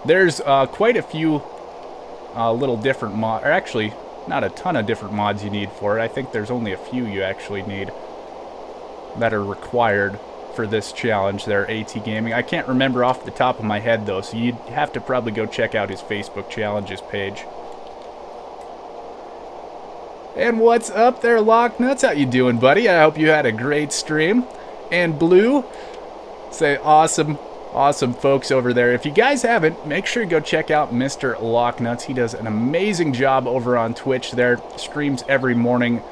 There's quite a few little different mods, or actually, not a ton of different mods you need for it. I think there's only a few you actually need that are required for this challenge there, AT Gaming. I can't remember off the top of my head, though, so you'd have to probably go check out his Facebook challenges page. And what's up there, Locknuts? How you doing, buddy? I hope you had a great stream. And Blue, say awesome folks over there. If you guys haven't, make sure you go check out Mr. Locknuts. He does an amazing job over on Twitch there. Streams every morning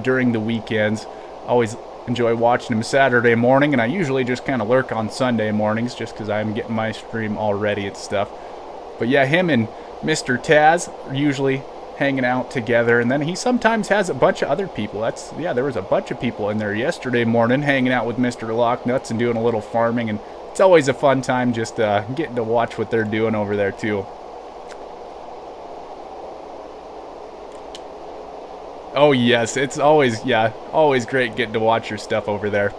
during the weekends. Always enjoy watching him Saturday morning, and I usually just kind of lurk on Sunday mornings just because I'm getting my stream all ready and stuff. But yeah, him and Mr. Taz are usually hanging out together, and then he sometimes has a bunch of other people. There was a bunch of people in there yesterday morning hanging out with Mr. Locknuts and doing a little farming, and it's always a fun time just getting to watch what they're doing over there too. Oh yes, it's always great getting to watch your stuff over there.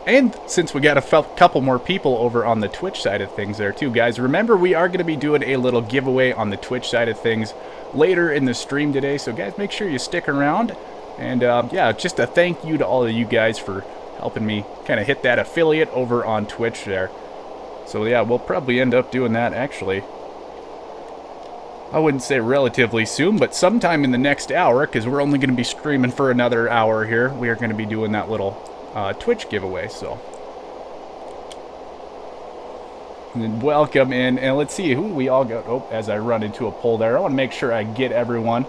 And since we got a couple more people over on the Twitch side of things there too, guys, remember we are going to be doing a little giveaway on the Twitch side of things later in the stream today. So guys, make sure you stick around. And yeah, just a thank you to all of you guys for helping me kind of hit that affiliate over on Twitch there. So yeah, we'll probably end up doing that actually. I wouldn't say relatively soon, but sometime in the next hour, because we're only going to be streaming for another hour here, we are going to be doing that little Twitch giveaway, so. And welcome in, and let's see who we all got. Oh, as I run into a pole there, I want to make sure I get everyone.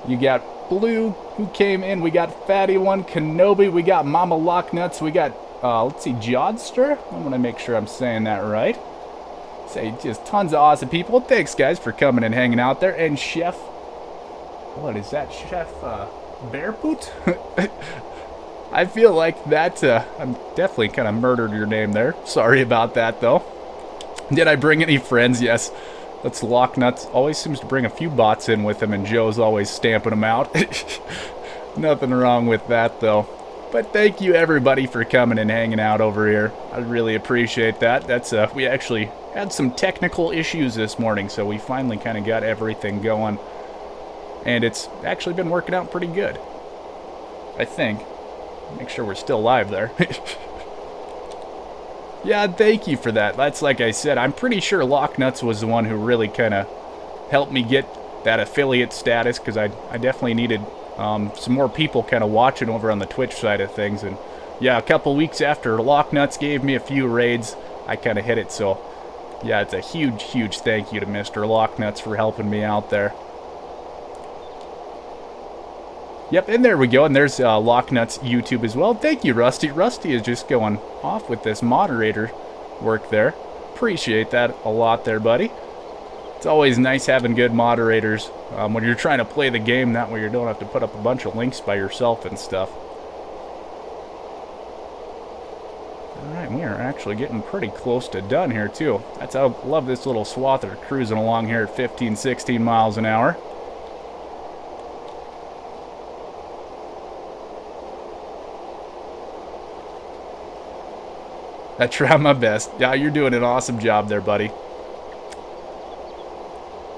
You got Blue, who came in, we got Fatty One, Kenobi, we got Mama Locknuts, we got, let's see, Jodster? I want to make sure I'm saying that right. Say just tons of awesome people. Thanks guys for coming and hanging out there. And Chef, what is that? Chef Bearpoot? I feel like that I'm definitely kind of murdered your name there. Sorry about that though. Did I bring any friends? Yes. That's Locknuts. Always seems to bring a few bots in with him, and Joe's always stamping them out. Nothing wrong with that though. But thank you everybody for coming and hanging out over here. I really appreciate that. That's we actually had some technical issues this morning, so we finally kind of got everything going. And it's actually been working out pretty good, I think. Make sure we're still live there. Yeah, thank you for that. That's like I said, I'm pretty sure Locknuts was the one who really kind of helped me get that affiliate status, because I definitely needed some more people kind of watching over on the Twitch side of things. And yeah, a couple weeks after Locknuts gave me a few raids, I kind of hit it. So yeah, it's a huge thank you to Mr. Locknuts for helping me out there. Yep, and there we go, and there's Locknuts YouTube as well. Thank you, Rusty. Rusty is just going off with this moderator work there. Appreciate that a lot there, buddy. It's always nice having good moderators when you're trying to play the game. That way you don't have to put up a bunch of links by yourself and stuff. Alright, we are actually getting pretty close to done here too. I love this little swath of cruising along here at 15, 16 miles an hour. I try my best. Yeah, you're doing an awesome job there, buddy.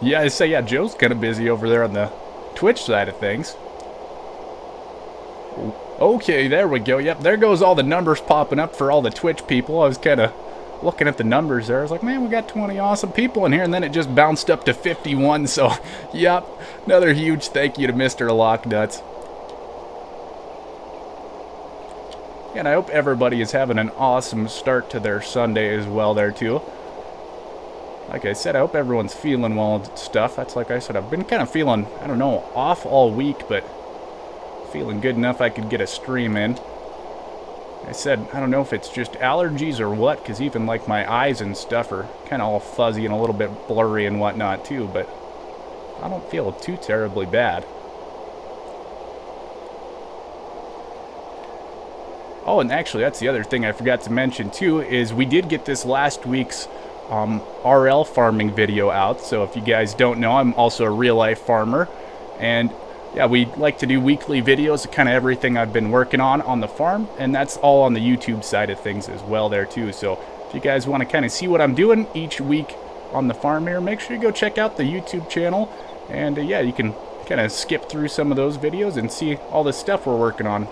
Yeah, I say, yeah, Joe's kind of busy over there on the Twitch side of things. Okay, there we go. Yep, there goes all the numbers popping up for all the Twitch people. I was kind of looking at the numbers there. I was like, man, we got 20 awesome people in here, and then it just bounced up to 51. So, yep, another huge thank you to Mr. Locknuts. And I hope everybody is having an awesome start to their Sunday as well there, too. Like I said, I hope everyone's feeling well and stuff. That's like I said, I've been kind of feeling, I don't know, off all week, but feeling good enough I could get a stream in. I said, I don't know if it's just allergies or what, because even like my eyes and stuff are kind of all fuzzy and a little bit blurry and whatnot too, but I don't feel too terribly bad. Oh, and actually, that's the other thing I forgot to mention too, is we did get this last week's RL farming video out. So if you guys don't know, I'm also a real life farmer, and yeah, we like to do weekly videos of kind of everything I've been working on the farm, and that's all on the YouTube side of things as well there too. So if you guys want to kind of see what I'm doing each week on the farm here, make sure you go check out the YouTube channel, and yeah, you can kind of skip through some of those videos and see all the stuff we're working on.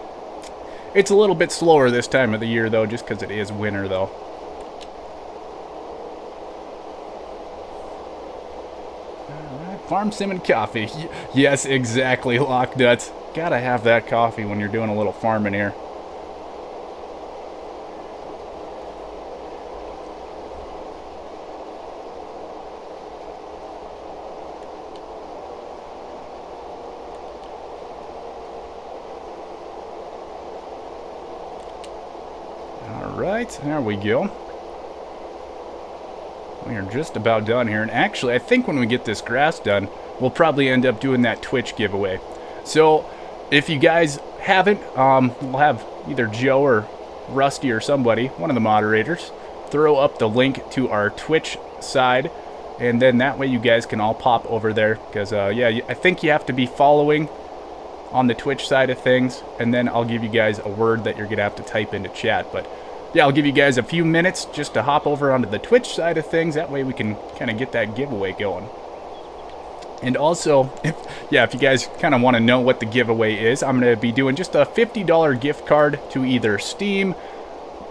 It's a little bit slower this time of the year, though, just because it is winter, though. Alright, Farm Sim and coffee. Yes, exactly, Locknuts. Gotta have that coffee when you're doing a little farming here. Alright, there we go. We are just about done here, and actually I think when we get this grass done, we'll probably end up doing that Twitch giveaway. So if you guys haven't, we'll have either Joe or Rusty or somebody, one of the moderators, throw up the link to our Twitch side, and then that way you guys can all pop over there, because yeah, I think you have to be following on the Twitch side of things, and then I'll give you guys a word that you're gonna have to type into chat. But yeah, I'll give you guys a few minutes just to hop over onto the Twitch side of things. That way we can kind of get that giveaway going. And also, if you guys kind of want to know what the giveaway is, I'm going to be doing just a $50 gift card to either Steam,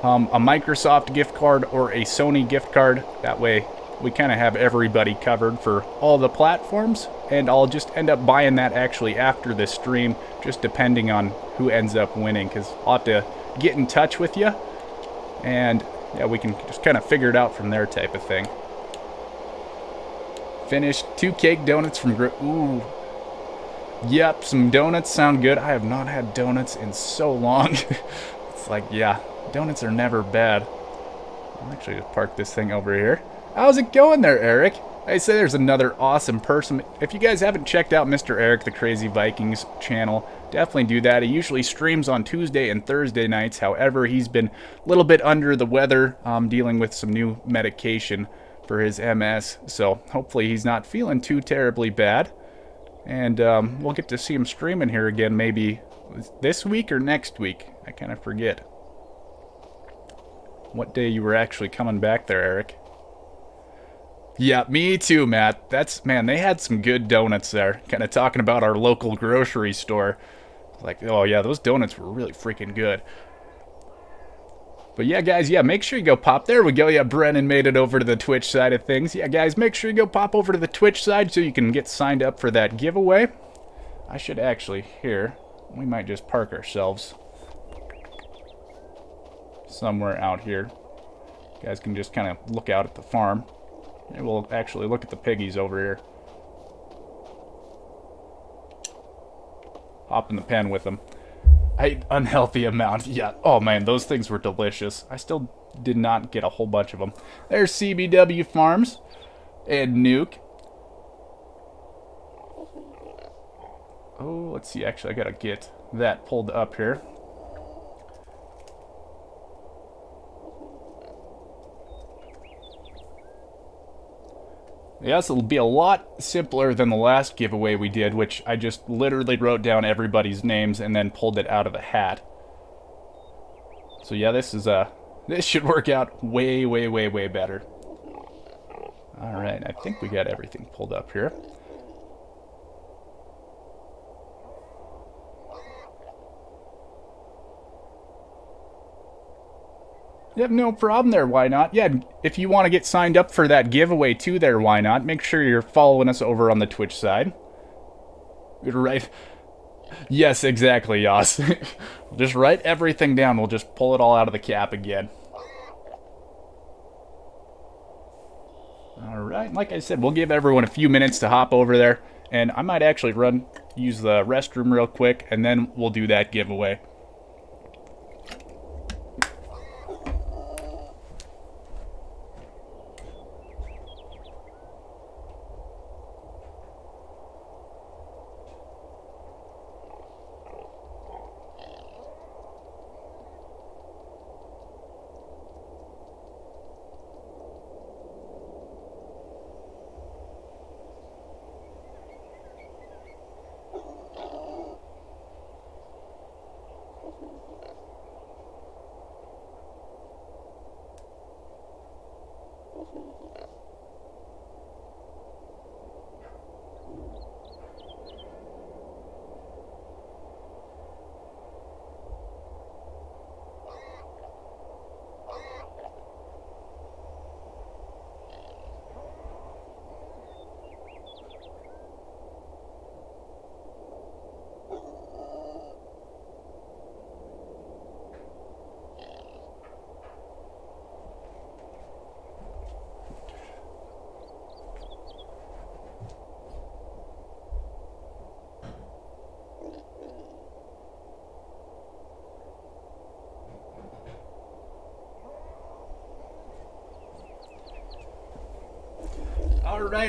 a Microsoft gift card, or a Sony gift card. That way we kind of have everybody covered for all the platforms. And I'll just end up buying that actually after the stream, just depending on who ends up winning, because I'll have to get in touch with you. And yeah, we can just kind of figure it out from there type of thing. Finished 2 cake donuts from ooh. Yep, some donuts sound good. I have not had donuts in so long. It's like, yeah, donuts are never bad. I'll actually just park this thing over here. How's it going there, Eric? I say there's another awesome person. If you guys haven't checked out Mr. Eric the Crazy Vikings channel, definitely do that. He usually streams on Tuesday and Thursday nights. However, he's been a little bit under the weather, dealing with some new medication for his MS. So hopefully he's not feeling too terribly bad. And we'll get to see him streaming here again maybe this week or next week. I kind of forget what day you were actually coming back there, Eric. Yeah, me too, Matt. Man, they had some good donuts there. Kind of talking about our local grocery store. Like, oh yeah, those donuts were really freaking good. But yeah, guys, yeah, make sure you go pop. There we go. Yeah, Brennan made it over to the Twitch side of things. Yeah, guys, make sure you go pop over to the Twitch side so you can get signed up for that giveaway. I should actually, here, we might just park ourselves somewhere out here. You guys can just kind of look out at the farm. And we'll actually look at the piggies over here. Hop in the pen with them. I ate unhealthy amount. Yeah. Oh man, those things were delicious. I still did not get a whole bunch of them. There's CBW Farms and Nuke. So let's see, actually I gotta get that pulled up here. Yes, it'll be a lot simpler than the last giveaway we did, which I just literally wrote down everybody's names and then pulled it out of a hat. So yeah, this should work out way, way, way, way better. Alright, I think we got everything pulled up here. Yep, no problem there, why not? Yeah, if you want to get signed up for that giveaway too there, why not? Make sure you're following us over on the Twitch side. Right. Yes, exactly, Yas. Just write everything down, we'll just pull it all out of the cap again. Alright, like I said, we'll give everyone a few minutes to hop over there, and I might actually use the restroom real quick, and then we'll do that giveaway.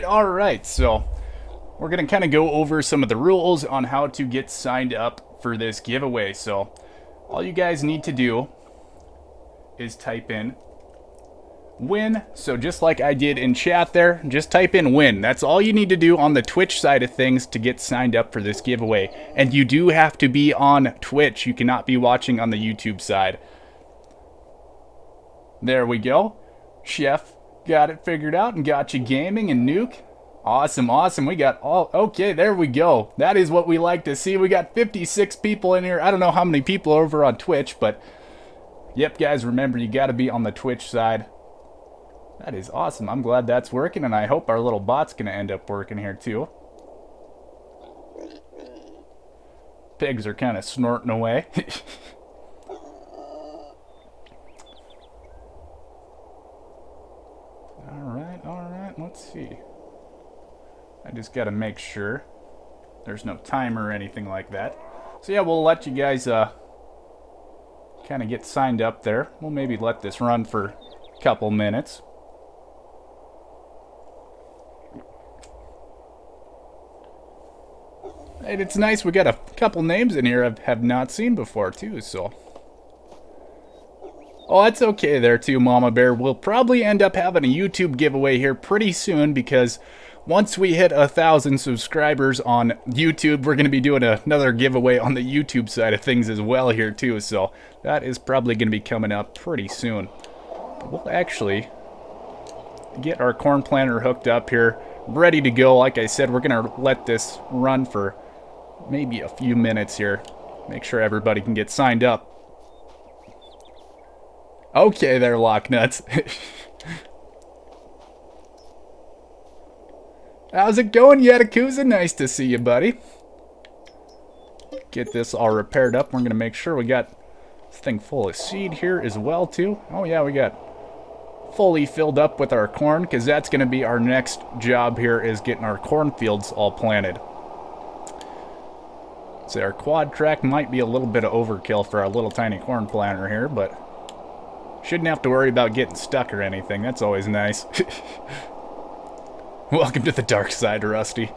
Alright, so we're going to kind of go over some of the rules on how to get signed up for this giveaway. So all you guys need to do is type in win. So just like I did in chat there, just type in win. That's all you need to do on the Twitch side of things to get signed up for this giveaway. And you do have to be on Twitch. You cannot be watching on the YouTube side. There we go. Chef got it figured out, and Gotcha Gaming and Nuke. Awesome, awesome. We got all... Okay, there we go. That is what we like to see. We got 56 people in here. I don't know how many people are over on Twitch, but... Yep, guys, remember, you got to be on the Twitch side. That is awesome. I'm glad that's working, and I hope our little bot's going to end up working here, too. Pigs are kind of snorting away. Alright, let's see. I just gotta make sure there's no timer or anything like that. So yeah, we'll let you guys kind of get signed up there. We'll maybe let this run for a couple minutes. And it's nice we got a couple names in here I have not seen before too, so... Oh, that's okay there too, Mama Bear. We'll probably end up having a YouTube giveaway here pretty soon, because once we hit 1,000 subscribers on YouTube, we're going to be doing another giveaway on the YouTube side of things as well here too. So that is probably going to be coming up pretty soon. We'll actually get our corn planter hooked up here, ready to go. Like I said, we're going to let this run for maybe a few minutes here. Make sure everybody can get signed up. Okay there, Locknuts. How's it going, Yetakuza? Nice to see you, buddy. Get this all repaired up. We're going to make sure we got this thing full of seed here as well, too. Oh, yeah, we got fully filled up with our corn, because that's going to be our next job here, is getting our cornfields all planted. So our quad track might be a little bit of overkill for our little tiny corn planter here, but shouldn't have to worry about getting stuck or anything. That's always nice. Welcome to the dark side, Rusty.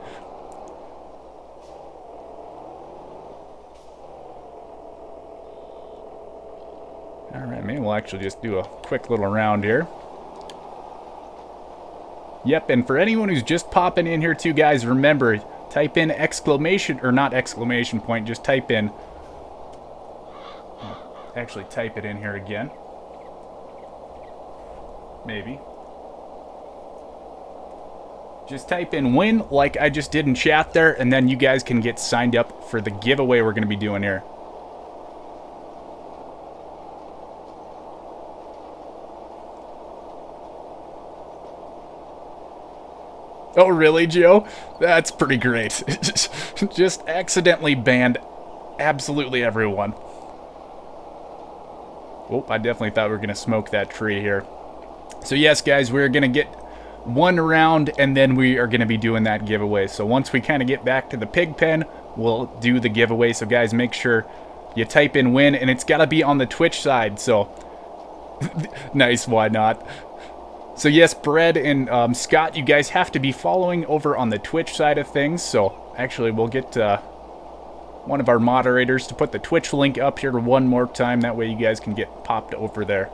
Alright, maybe we'll actually just do a quick little round here. Yep, and for anyone who's just popping in here too, guys, remember, type in exclamation, or not exclamation point, just type in, actually type it in here again. Maybe. Just type in win like I just did in chat there, and then you guys can get signed up for the giveaway we're going to be doing here. Oh, really, Joe? That's pretty great. Just accidentally banned absolutely everyone. Oh, I definitely thought we were going to smoke that tree here. So yes, guys, we're going to get one round, and then we are going to be doing that giveaway. So once we kind of get back to the pig pen, we'll do the giveaway. So guys, make sure you type in win, and it's got to be on the Twitch side. So nice, why not? So yes, Brad and Scott, you guys have to be following over on the Twitch side of things. So actually, we'll get one of our moderators to put the Twitch link up here one more time. That way you guys can get popped over there.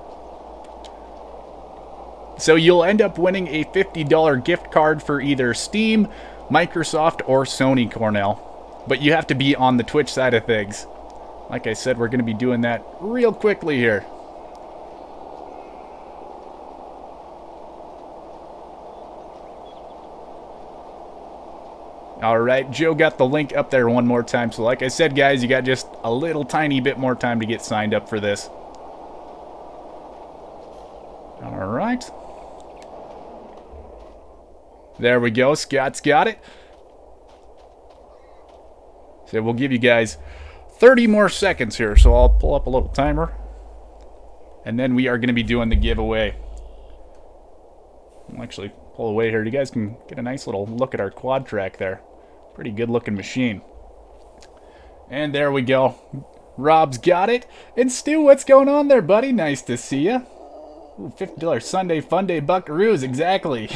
So you'll end up winning a $50 gift card for either Steam, Microsoft, or Sony, Cornell. But you have to be on the Twitch side of things. Like I said, we're going to be doing that real quickly here. Alright, Joe got the link up there one more time. So like I said, guys, you got just a little tiny bit more time to get signed up for this. Alright. There we go. Scott's got it. So we'll give you guys 30 more seconds here. So I'll pull up a little timer. And then we are going to be doing the giveaway. I'll actually pull away here. You guys can get a nice little look at our quad track there. Pretty good looking machine. And there we go. Rob's got it. And Stu, what's going on there, buddy? Nice to see you. Ooh, $50 Sunday Fun Day Buckaroos, exactly.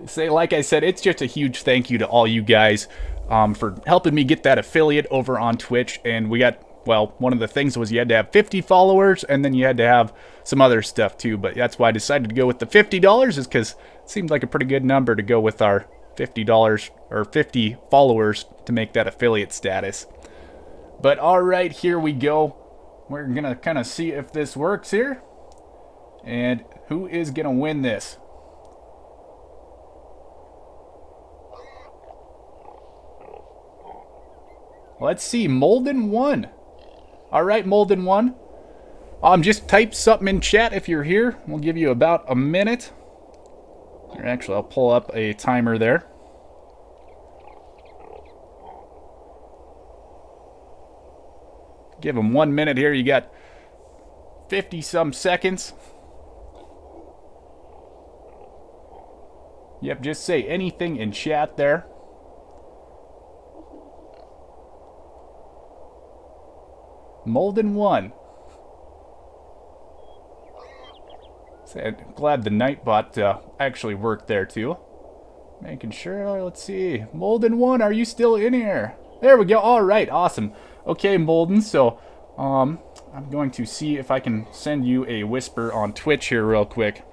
Say, like I said, it's just a huge thank you to all you guys for helping me get that affiliate over on Twitch. And we got, well, one of the things was you had to have 50 followers, and then you had to have some other stuff too. But that's why I decided to go with the $50, is because it seemed like a pretty good number to go with our $50 or 50 followers to make that affiliate status. But all right, here we go. We're gonna kind of see if this works here, and who is gonna win this. Let's see. Molden won. All right, Molden won. Just type something in chat if you're here. We'll give you about a minute. Actually, I'll pull up a timer there. Give them 1 minute here. You got 50-some seconds. Yep, just say anything in chat there. Molden won. So I'm glad the Nightbot actually worked there too. Making sure, let's see. Molden won, are you still in here? There we go, alright, awesome. Okay, Molden, so I'm going to see if I can send you a whisper on Twitch here real quick.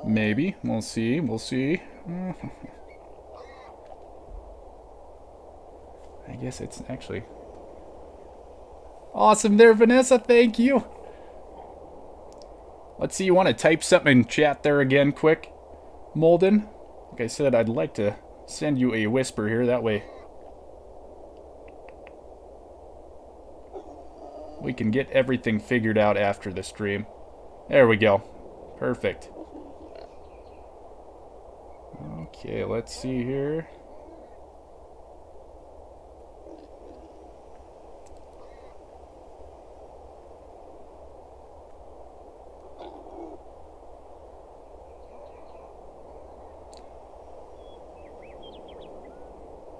Maybe, we'll see, we'll see. I guess it's actually... Awesome there, Vanessa, thank you. Let's see, you want to type something in chat there again quick, Molden? Like I said, I'd like to send you a whisper here, that way we can get everything figured out after the stream. There we go. Perfect. Okay, let's see here.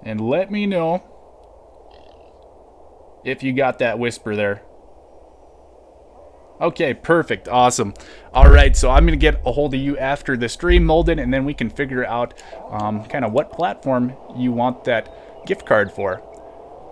And let me know if you got that whisper there. Okay, perfect. Awesome. All right, so I'm going to get a hold of you after the stream, Molden, and then we can figure out kind of what platform you want that gift card for.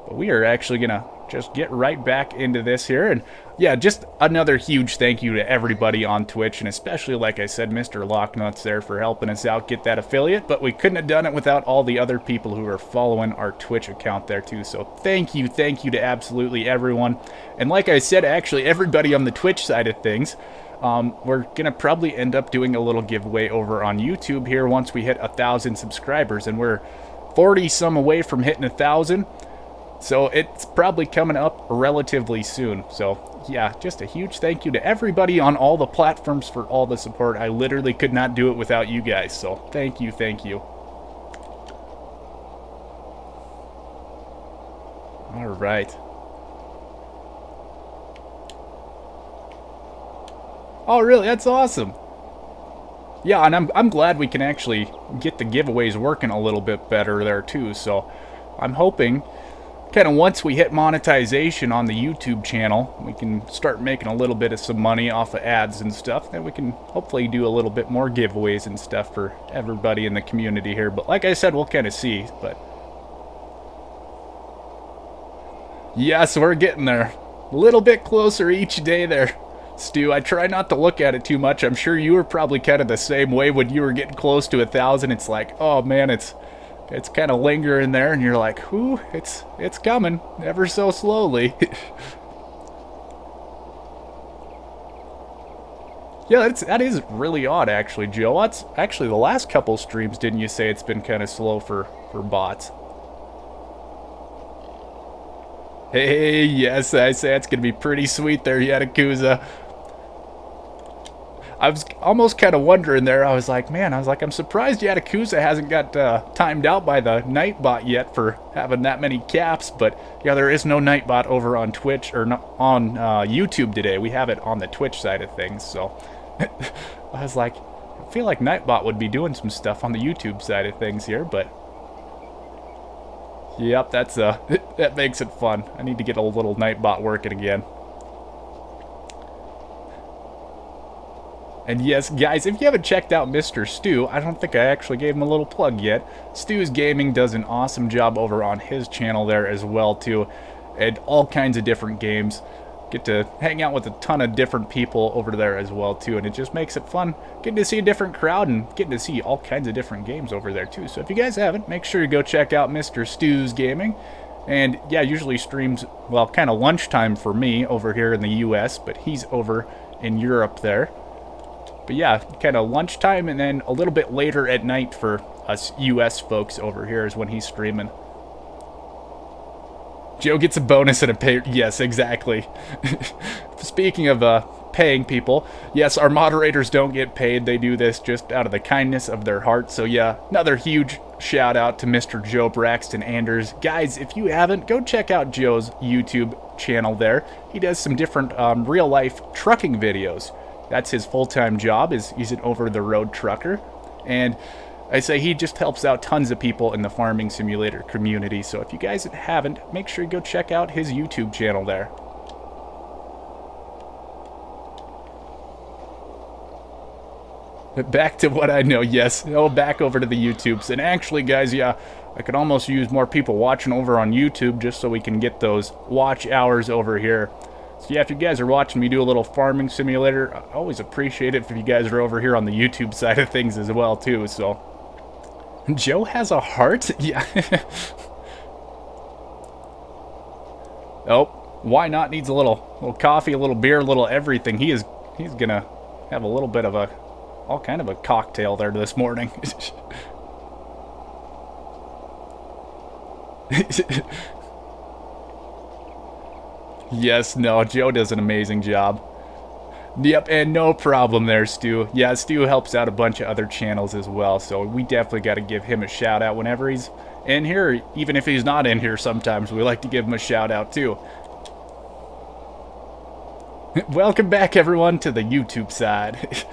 But we are actually going to just get right back into this here. And yeah, just another huge thank you to everybody on Twitch, and especially, like I said, Mr. Locknuts there for helping us out get that affiliate. But we couldn't have done it without all the other people who are following our Twitch account there too. So thank you to absolutely everyone. And like I said, actually everybody on the Twitch side of things, we're gonna probably end up doing a little giveaway over on YouTube here once we hit 1,000 subscribers, and we're 40 some away from hitting 1,000. So it's probably coming up relatively soon. So yeah, just a huge thank you to everybody on all the platforms for all the support. I literally could not do it without you guys. So thank you, thank you. All right. Oh, really? That's awesome. Yeah, and I'm glad we can actually get the giveaways working a little bit better there too. So I'm hoping kind of once we hit monetization on the YouTube channel, we can start making a little bit of some money off of ads and stuff. Then we can hopefully do a little bit more giveaways and stuff for everybody in the community here. But like I said, we'll kind of see. But yes, we're getting there. A little bit closer each day there, Stu. I try not to look at it too much. I'm sure you were probably kind of the same way when you were getting close to 1,000. It's like, oh man, it's kind of lingering there, and you're like, whoo, it's coming, ever so slowly. Yeah, that is really odd, actually, Joe. That's actually the last couple streams, didn't you say it's been kind of slow for bots? Hey, yes, I say it's going to be pretty sweet there, Yatakuza. I was almost kind of wondering there. I was like, I'm surprised Yatakuza hasn't got timed out by the Nightbot yet for having that many caps. But yeah, there is no Nightbot over on Twitch or on YouTube today. We have it on the Twitch side of things. So I was like, I feel like Nightbot would be doing some stuff on the YouTube side of things here, but yep, that's that makes it fun. I need to get a little Nightbot working again. And yes, guys, if you haven't checked out Mr. Stu, I don't think I actually gave him a little plug yet. Stu's Gaming does an awesome job over on his channel there as well, too. And all kinds of different games. Get to hang out with a ton of different people over there as well, too. And it just makes it fun getting to see a different crowd and getting to see all kinds of different games over there, too. So if you guys haven't, make sure you go check out Mr. Stu's Gaming. And yeah, usually streams, well, kind of lunchtime for me over here in the US, but he's over in Europe there. But yeah, kind of lunchtime, and then a little bit later at night for us US folks over here is when he's streaming. Joe gets a bonus and a pay. Yes, exactly. Speaking of paying people, yes, our moderators don't get paid. They do this just out of the kindness of their heart. So yeah, another huge shout out to Mr. Joe Braxton Anders. Guys, if you haven't, go check out Joe's YouTube channel there. He does some different real life trucking videos. That's his full-time job, is he's an over-the-road trucker. And I say he just helps out tons of people in the farming simulator community. So if you guys haven't, make sure you go check out his YouTube channel there. But back to what I know, yes. Oh, back over to the YouTubes. And actually, guys, yeah, I could almost use more people watching over on YouTube just so we can get those watch hours over here. So yeah, if you guys are watching me do a little farming simulator, I always appreciate it if you guys are over here on the YouTube side of things as well, too. So Joe has a heart? Yeah. Oh, why not? Needs a little coffee, a little beer, a little everything. He's gonna have a little bit of all kind of a cocktail there this morning. Yes, no, Joe does an amazing job. Yep, and no problem there, Stu. Yeah, Stu helps out a bunch of other channels as well, so we definitely got to give him a shout out whenever he's in here. Even if he's not in here sometimes, we like to give him a shout out too. Welcome back, everyone, to the YouTube side.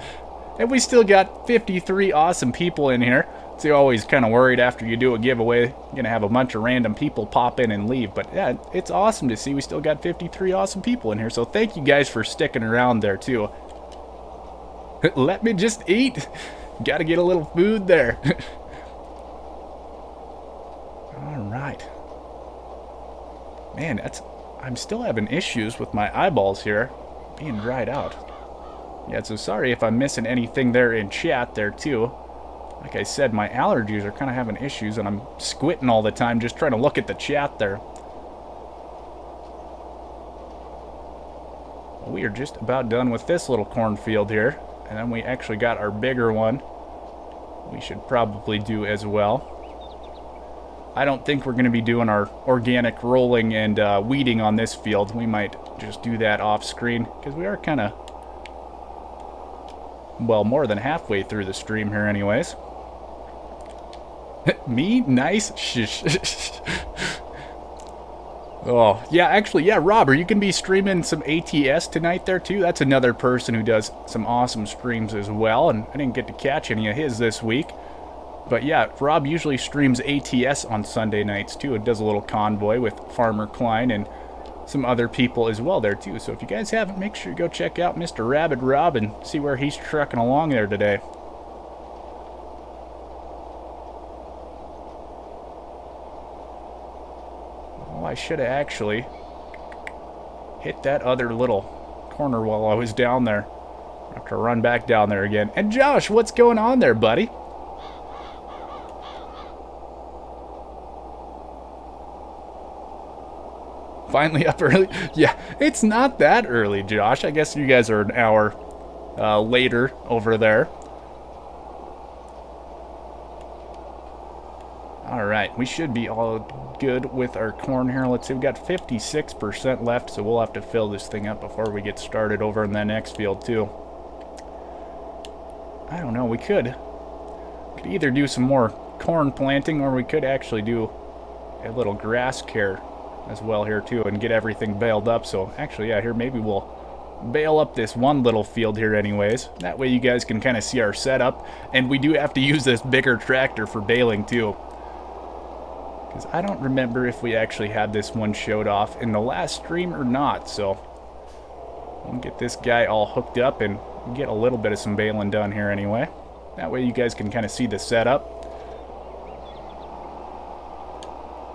And we still got 53 awesome people in here. So you're always kind of worried after you do a giveaway, you're going to have a bunch of random people pop in and leave. But yeah, it's awesome to see we still got 53 awesome people in here. So thank you guys for sticking around there too. Let me just eat. Got to get a little food there. All right. Man, I'm still having issues with my eyeballs here being dried out. Yeah, so sorry if I'm missing anything there in chat there too. Like I said, my allergies are kind of having issues and I'm squinting all the time just trying to look at the chat there. We are just about done with this little cornfield here. And then we actually got our bigger one. We should probably do as well. I don't think we're going to be doing our organic rolling and weeding on this field. We might just do that off screen because we are kind of, well, more than halfway through the stream here anyways. Me? Nice? Oh, yeah, actually, yeah, Rob, are you going to be streaming some ATS tonight there too? That's another person who does some awesome streams as well, and I didn't get to catch any of his this week. But yeah, Rob usually streams ATS on Sunday nights too. It does a little convoy with Farmer Klein and some other people as well there too. So if you guys haven't, make sure you go check out Mr. Rabid Rob and see where he's trucking along there today. Oh, I should have actually hit that other little corner while I was down there. I have to run back down there again. And Josh, what's going on there, buddy? Finally up early? Yeah, it's not that early, Josh. I guess you guys are an hour later over there. Alright, we should be all good with our corn here. Let's see, we've got 56% left, so we'll have to fill this thing up before we get started over in the next field, too. I don't know, we could either do some more corn planting, or we could actually do a little grass care as well here too and get everything baled up. So actually, yeah, here maybe we'll bale up this one little field here anyways. That way you guys can kind of see our setup, and we do have to use this bigger tractor for baling too, because I don't remember if we actually had this one showed off in the last stream or not. So we'll get this guy all hooked up and get a little bit of some baling done here anyway. That way you guys can kind of see the setup.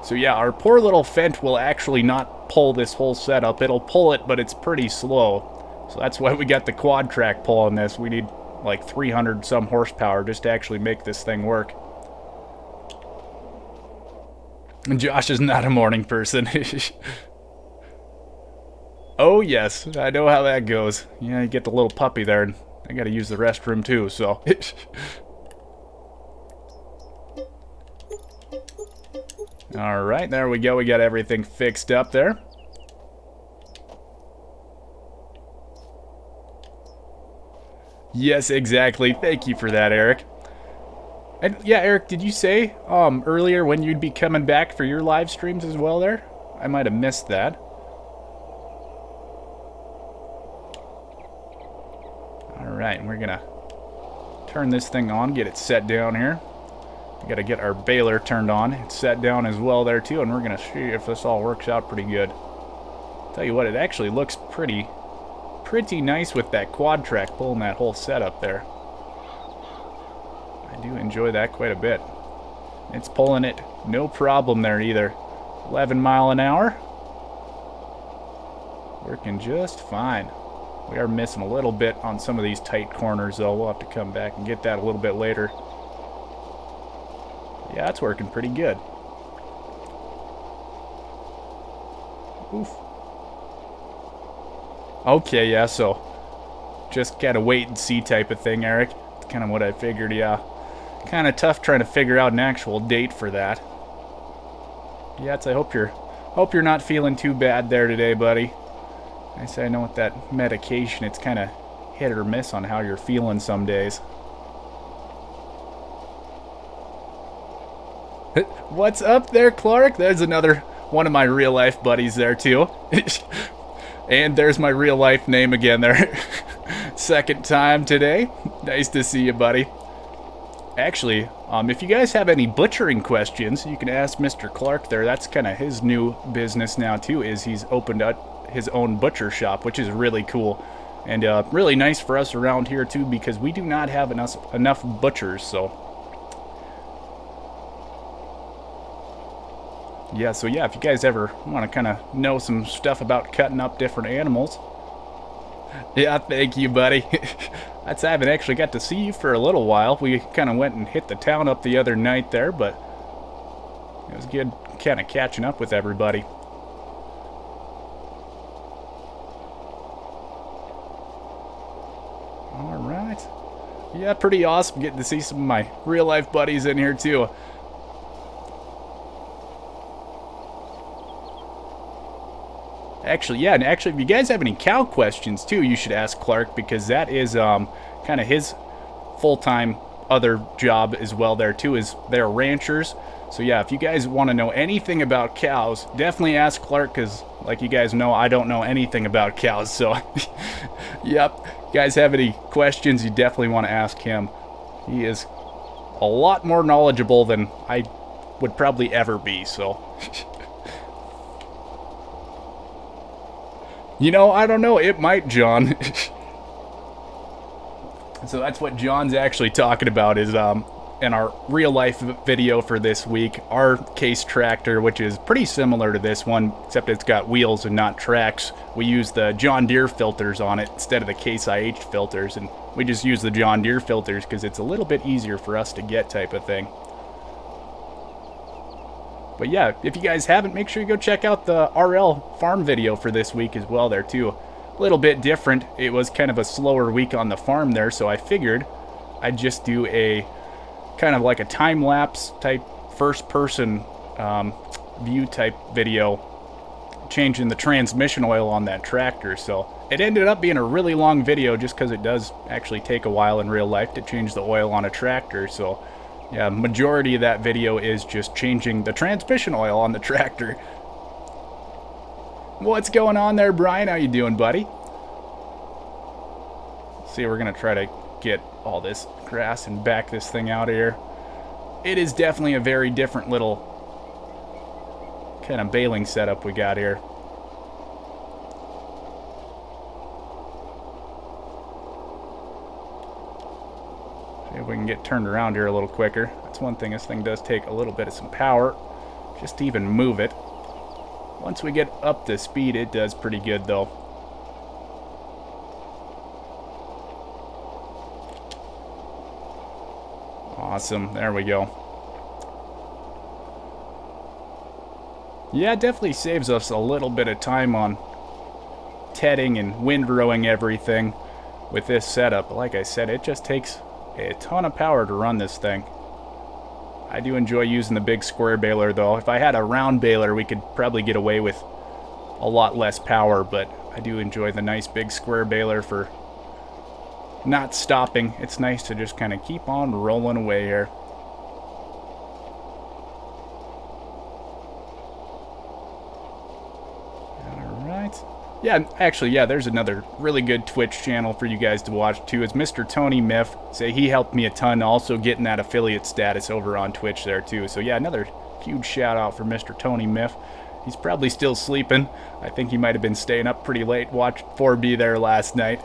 So yeah, our poor little Fendt will actually not pull this whole setup. It'll pull it, but it's pretty slow. So that's why we got the quad track pull on this. We need like 300 some horsepower just to actually make this thing work. And Josh is not a morning person. Oh yes, I know how that goes. Yeah, you get the little puppy there, and I gotta use the restroom too, so... Alright, there we go. We got everything fixed up there. Yes, exactly. Thank you for that, Eric. And yeah, Eric, did you say earlier when you'd be coming back for your live streams as well there? I might have missed that. Alright, we're gonna turn this thing on, get it set down here. We gotta get our baler turned on. It's set down as well there too, and we're gonna see if this all works out pretty good. Tell you what, it actually looks pretty nice with that quad track pulling that whole setup there. I do enjoy that quite a bit. It's pulling it no problem there either. 11 mile an hour. Working just fine. We are missing a little bit on some of these tight corners though. We'll have to come back and get that a little bit later. Yeah, it's working pretty good. Oof. Okay, yeah, so just gotta wait and see type of thing, Eric. That's kind of what I figured, yeah. Kind of tough trying to figure out an actual date for that. Yeah, I hope you're not feeling too bad there today, buddy. I say I know with that medication, it's kind of hit or miss on how you're feeling some days. What's up there, Clark? There's another one of my real life buddies there too. And there's my real life name again there. Second time today. Nice to see you, buddy. Actually, if you guys have any butchering questions, you can ask Mr. Clark there. That's kind of his new business now too, is he's opened up his own butcher shop, which is really cool. And really nice for us around here too, because we do not have enough butchers, so... Yeah, so yeah, if you guys ever want to kind of know some stuff about cutting up different animals. Yeah, thank you, buddy. I haven't actually got to see you for a little while. We kind of went and hit the town up the other night there, but it was good kind of catching up with everybody. All right. Yeah, pretty awesome getting to see some of my real life buddies in here too. Actually, yeah, and actually, if you guys have any cow questions too, you should ask Clark, because that is kind of his full-time other job as well there too, is they're ranchers. So yeah, if you guys want to know anything about cows, definitely ask Clark, because like you guys know, I don't know anything about cows. So yep, you guys have any questions, you definitely want to ask him. He is a lot more knowledgeable than I would probably ever be, so you know, I don't know, it might, John. So that's what John's actually talking about, is in our real life video for this week, our Case tractor, which is pretty similar to this one, except it's got wheels and not tracks. We use the John Deere filters on it instead of the Case IH filters, and we just use the John Deere filters because it's a little bit easier for us to get, type of thing. But yeah, if you guys haven't, make sure you go check out the RL farm video for this week as well there too. A little bit different. It was kind of a slower week on the farm there, so I figured I'd just do a kind of like a time-lapse type first-person view type video changing the transmission oil on that tractor. So it ended up being a really long video just because it does actually take a while in real life to change the oil on a tractor. So yeah, majority of that video is just changing the transmission oil on the tractor. What's going on there, Brian? How you doing, buddy? See, we're gonna try to get all this grass and back this thing out of here. It is definitely a very different little kind of baling setup we got here. See if we can get turned around here a little quicker. That's one thing, this thing does take a little bit of some power just to even move it. Once we get up to speed, it does pretty good though. Awesome, there we go. Yeah, it definitely saves us a little bit of time on tedding and windrowing everything with this setup. Like I said, it just takes a ton of power to run this thing. I do enjoy using the big square baler though. If I had a round baler, we could probably get away with a lot less power, but I do enjoy the nice big square baler for not stopping. It's nice to just kind of keep on rolling away here. Alright. Yeah, actually, yeah, there's another really good Twitch channel for you guys to watch too. It's Mr. Tony Miff. Say he helped me a ton, also getting that affiliate status over on Twitch there too. So yeah, another huge shout out for Mr. Tony Miff. He's probably still sleeping. I think he might have been staying up pretty late watching 4B there last night.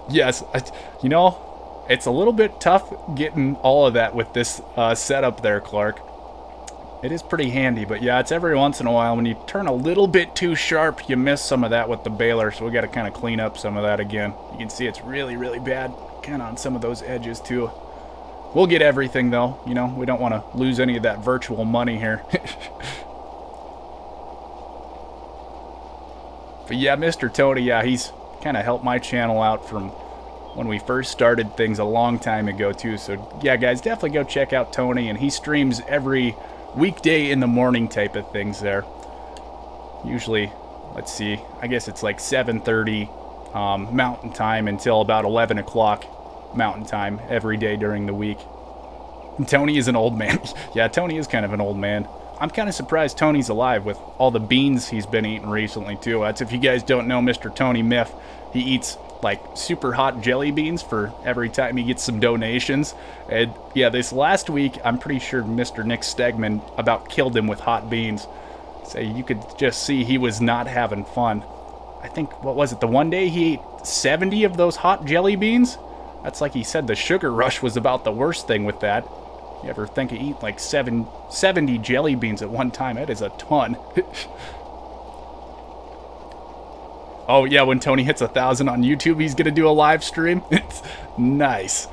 Yes, you know, it's a little bit tough getting all of that with this setup there, Clark. It is pretty handy, but yeah, it's every once in a while when you turn a little bit too sharp, you miss some of that with the baler, so we got to kind of clean up some of that again. You can see it's really, really bad kind of on some of those edges too. We'll get everything though, you know, we don't want to lose any of that virtual money here. But yeah, Mr. Tony, yeah, he's kind of helped my channel out from when we first started things a long time ago too. So yeah, guys, definitely go check out Tony, and he streams every weekday in the morning type of things there. Usually, let's see, I guess it's like 7:30 Mountain Time until about 11 o'clock Mountain Time every day during the week. And Tony is an old man. Yeah, Tony is kind of an old man. I'm kind of surprised Tony's alive with all the beans he's been eating recently too. That's, if you guys don't know Mr. Tony Miff, he eats like super hot jelly beans for every time he gets some donations. And yeah, this last week, I'm pretty sure Mr. Nick Stegman about killed him with hot beans. So you could just see he was not having fun. I think, what was it, the one day he ate 70 of those hot jelly beans? That's like he said the sugar rush was about the worst thing with that. You ever think of eating like 70 jelly beans at one time? That is a ton. Oh yeah, when Tony hits 1,000 on YouTube, he's gonna do a live stream. Nice.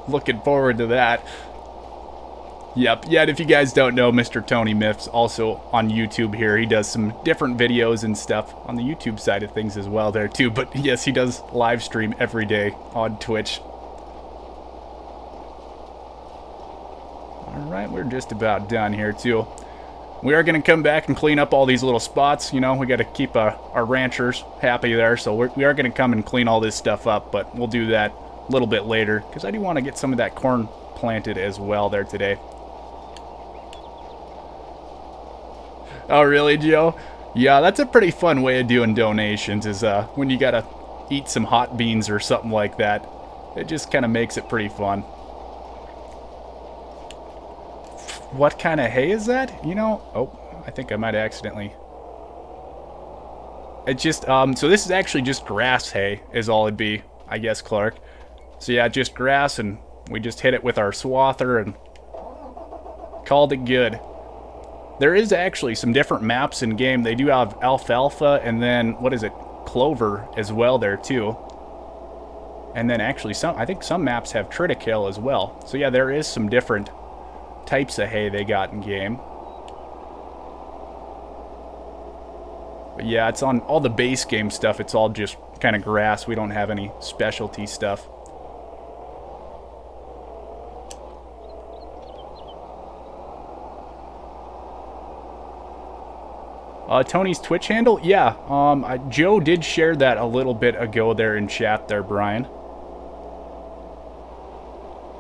Looking forward to that. Yep, yeah, and if you guys don't know, Mr. Tony Miff's also on YouTube here. He does some different videos and stuff on the YouTube side of things as well there too. But yes, he does live stream every day on Twitch. Alright, we're just about done here too. We are going to come back and clean up all these little spots. You know, we got to keep our ranchers happy there. So we are going to come and clean all this stuff up. But we'll do that a little bit later, because I do want to get some of that corn planted as well there today. Oh, really, Joe? Yeah, that's a pretty fun way of doing donations, is when you got to eat some hot beans or something like that. It just kind of makes it pretty fun. What kind of hay is that? You know, oh, I think I might have accidentally. It just, so this is actually just grass hay is all it'd be, I guess, Clark. So yeah, just grass, and we just hit it with our swather and called it good. There is actually some different maps in game. They do have alfalfa and then, what is it, clover as well there too. And then actually I think some maps have triticale as well. So yeah, there is some different types of hay they got in game. But yeah, it's on all the base game stuff. It's all just kind of grass. We don't have any specialty stuff. Tony's Twitch handle? Yeah, Joe did share that a little bit ago there in chat there, Brian.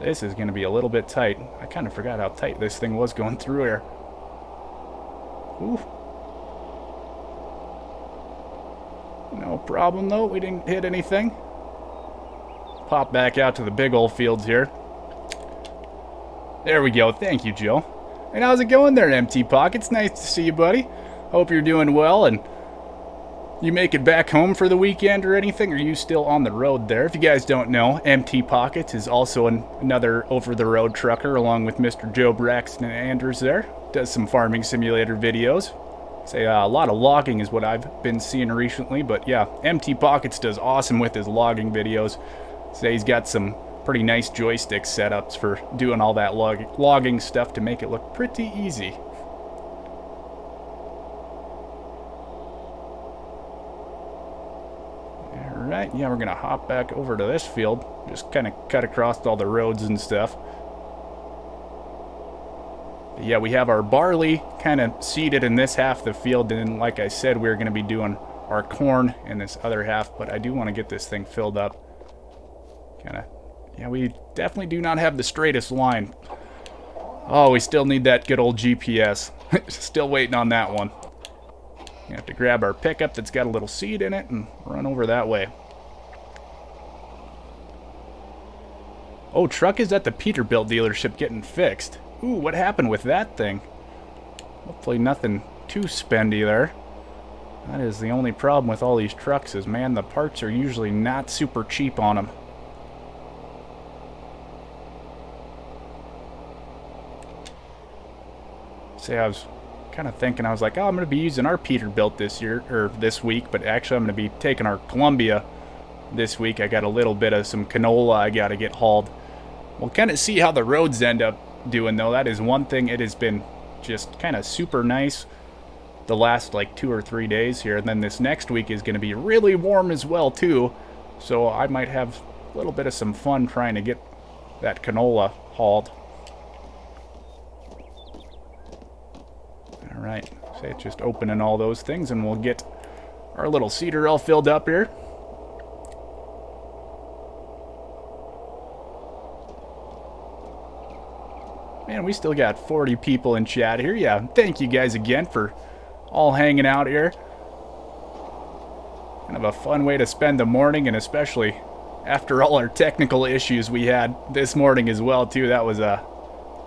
This is going to be a little bit tight. I kind of forgot how tight this thing was going through here. Ooh. No problem, though. We didn't hit anything. Pop back out to the big old fields here. There we go. Thank you, Joe. And how's it going there, Empty Pockets? Nice to see you, buddy. Hope you're doing well, and you make it back home for the weekend or anything? Or are you still on the road there? If you guys don't know, Empty Pockets is also another over-the-road trucker along with Mr. Joe Braxton Andrews there. Does some farming simulator videos. Say a lot of logging is what I've been seeing recently, but yeah, Empty Pockets does awesome with his logging videos. Say he's got some pretty nice joystick setups for doing all that logging stuff to make it look pretty easy. Alright, yeah, we're going to hop back over to this field. Just kind of cut across all the roads and stuff. But yeah, we have our barley kind of seeded in this half of the field. And like I said, we're going to be doing our corn in this other half. But I do want to get this thing filled up. Kind of, yeah, we definitely do not have the straightest line. Oh, we still need that good old GPS. Still waiting on that one. We have to grab our pickup that's got a little seed in it and run over that way. Oh, truck is at the Peterbilt dealership getting fixed. Ooh, what happened with that thing? Hopefully nothing too spendy there. That is the only problem with all these trucks is, man, the parts are usually not super cheap on them. See, I was kind of thinking, I was like, oh, I'm going to be using our Peterbilt this year, or this week, but actually I'm going to be taking our Columbia this week. I got a little bit of some canola I got to get hauled. We'll kind of see how the roads end up doing, though. That is one thing. It has been just kind of super nice the last like 2 or 3 days here, and then this next week is going to be really warm as well, too. So I might have a little bit of some fun trying to get that canola hauled. Alright, so it's just opening all those things and we'll get our little cedar all filled up here. Man, we still got 40 people in chat here. Yeah, thank you guys again for all hanging out here. Kind of a fun way to spend the morning, and especially after all our technical issues we had this morning as well, too. That was a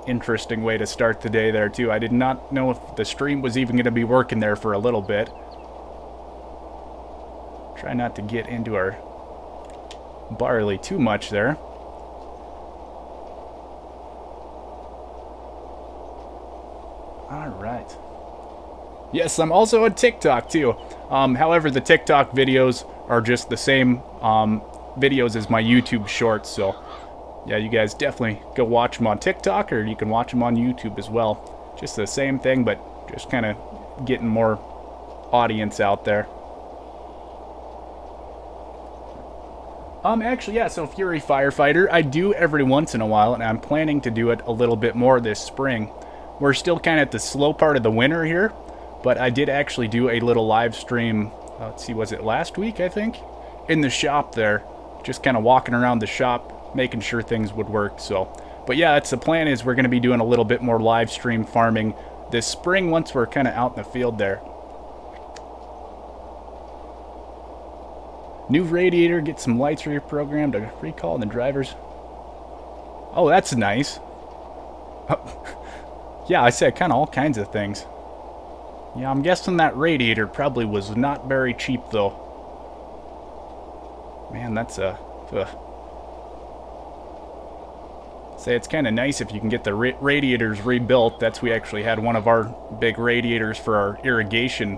interesting way to start the day there too. I did not know if the stream was even going to be working there for a little bit. Try not to get into our barley too much there. right. Yes, I'm also on TikTok too. However, the TikTok videos are just the same videos as my YouTube shorts. So, yeah, you guys definitely go watch them on TikTok, or you can watch them on YouTube as well. Just the same thing, but just kind of getting more audience out there. Actually, yeah, so Fury Firefighter, I do every once in a while, and I'm planning to do it a little bit more this spring. We're still kind of at the slow part of the winter here, but I did actually do a little live stream, let's see, was it last week, I think? In the shop there, just kind of walking around the shop, making sure things would work, so. But yeah, that's the plan, is we're going to be doing a little bit more live stream farming this spring once we're kind of out in the field there. New radiator, get some lights reprogrammed to recall the drivers. Oh, that's nice. Yeah, I said kind of all kinds of things. Yeah, I'm guessing that radiator probably was not very cheap, though. Man, that's a... Say, it's kind of nice if you can get the radiators rebuilt. We actually had one of our big radiators for our irrigation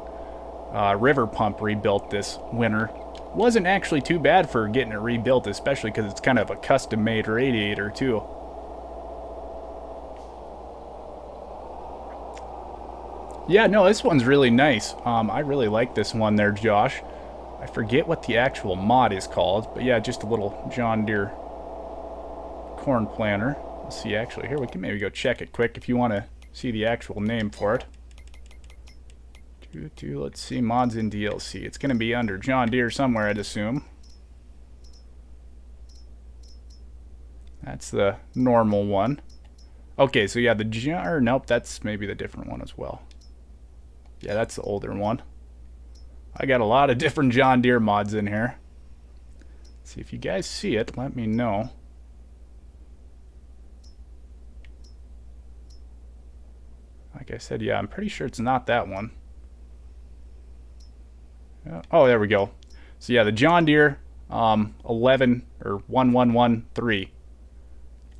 river pump rebuilt this winter. Wasn't actually too bad for getting it rebuilt, especially because it's kind of a custom-made radiator, too. Yeah, no, this one's really nice. I really like this one there, Josh. I forget what the actual mod is called, but yeah, just a little John Deere corn planter. Let's see, actually, here we can maybe go check it quick if you want to see the actual name for it. Let's see, mods in DLC. It's going to be under John Deere somewhere, I'd assume. That's the normal one. Okay, so yeah, nope, that's maybe the different one as well. Yeah, that's the older one. I got a lot of different John Deere mods in here. Let's see if you guys see it, let me know. Like I said, yeah, I'm pretty sure it's not that one. Oh, there we go. So yeah, the John Deere 11 or 1113.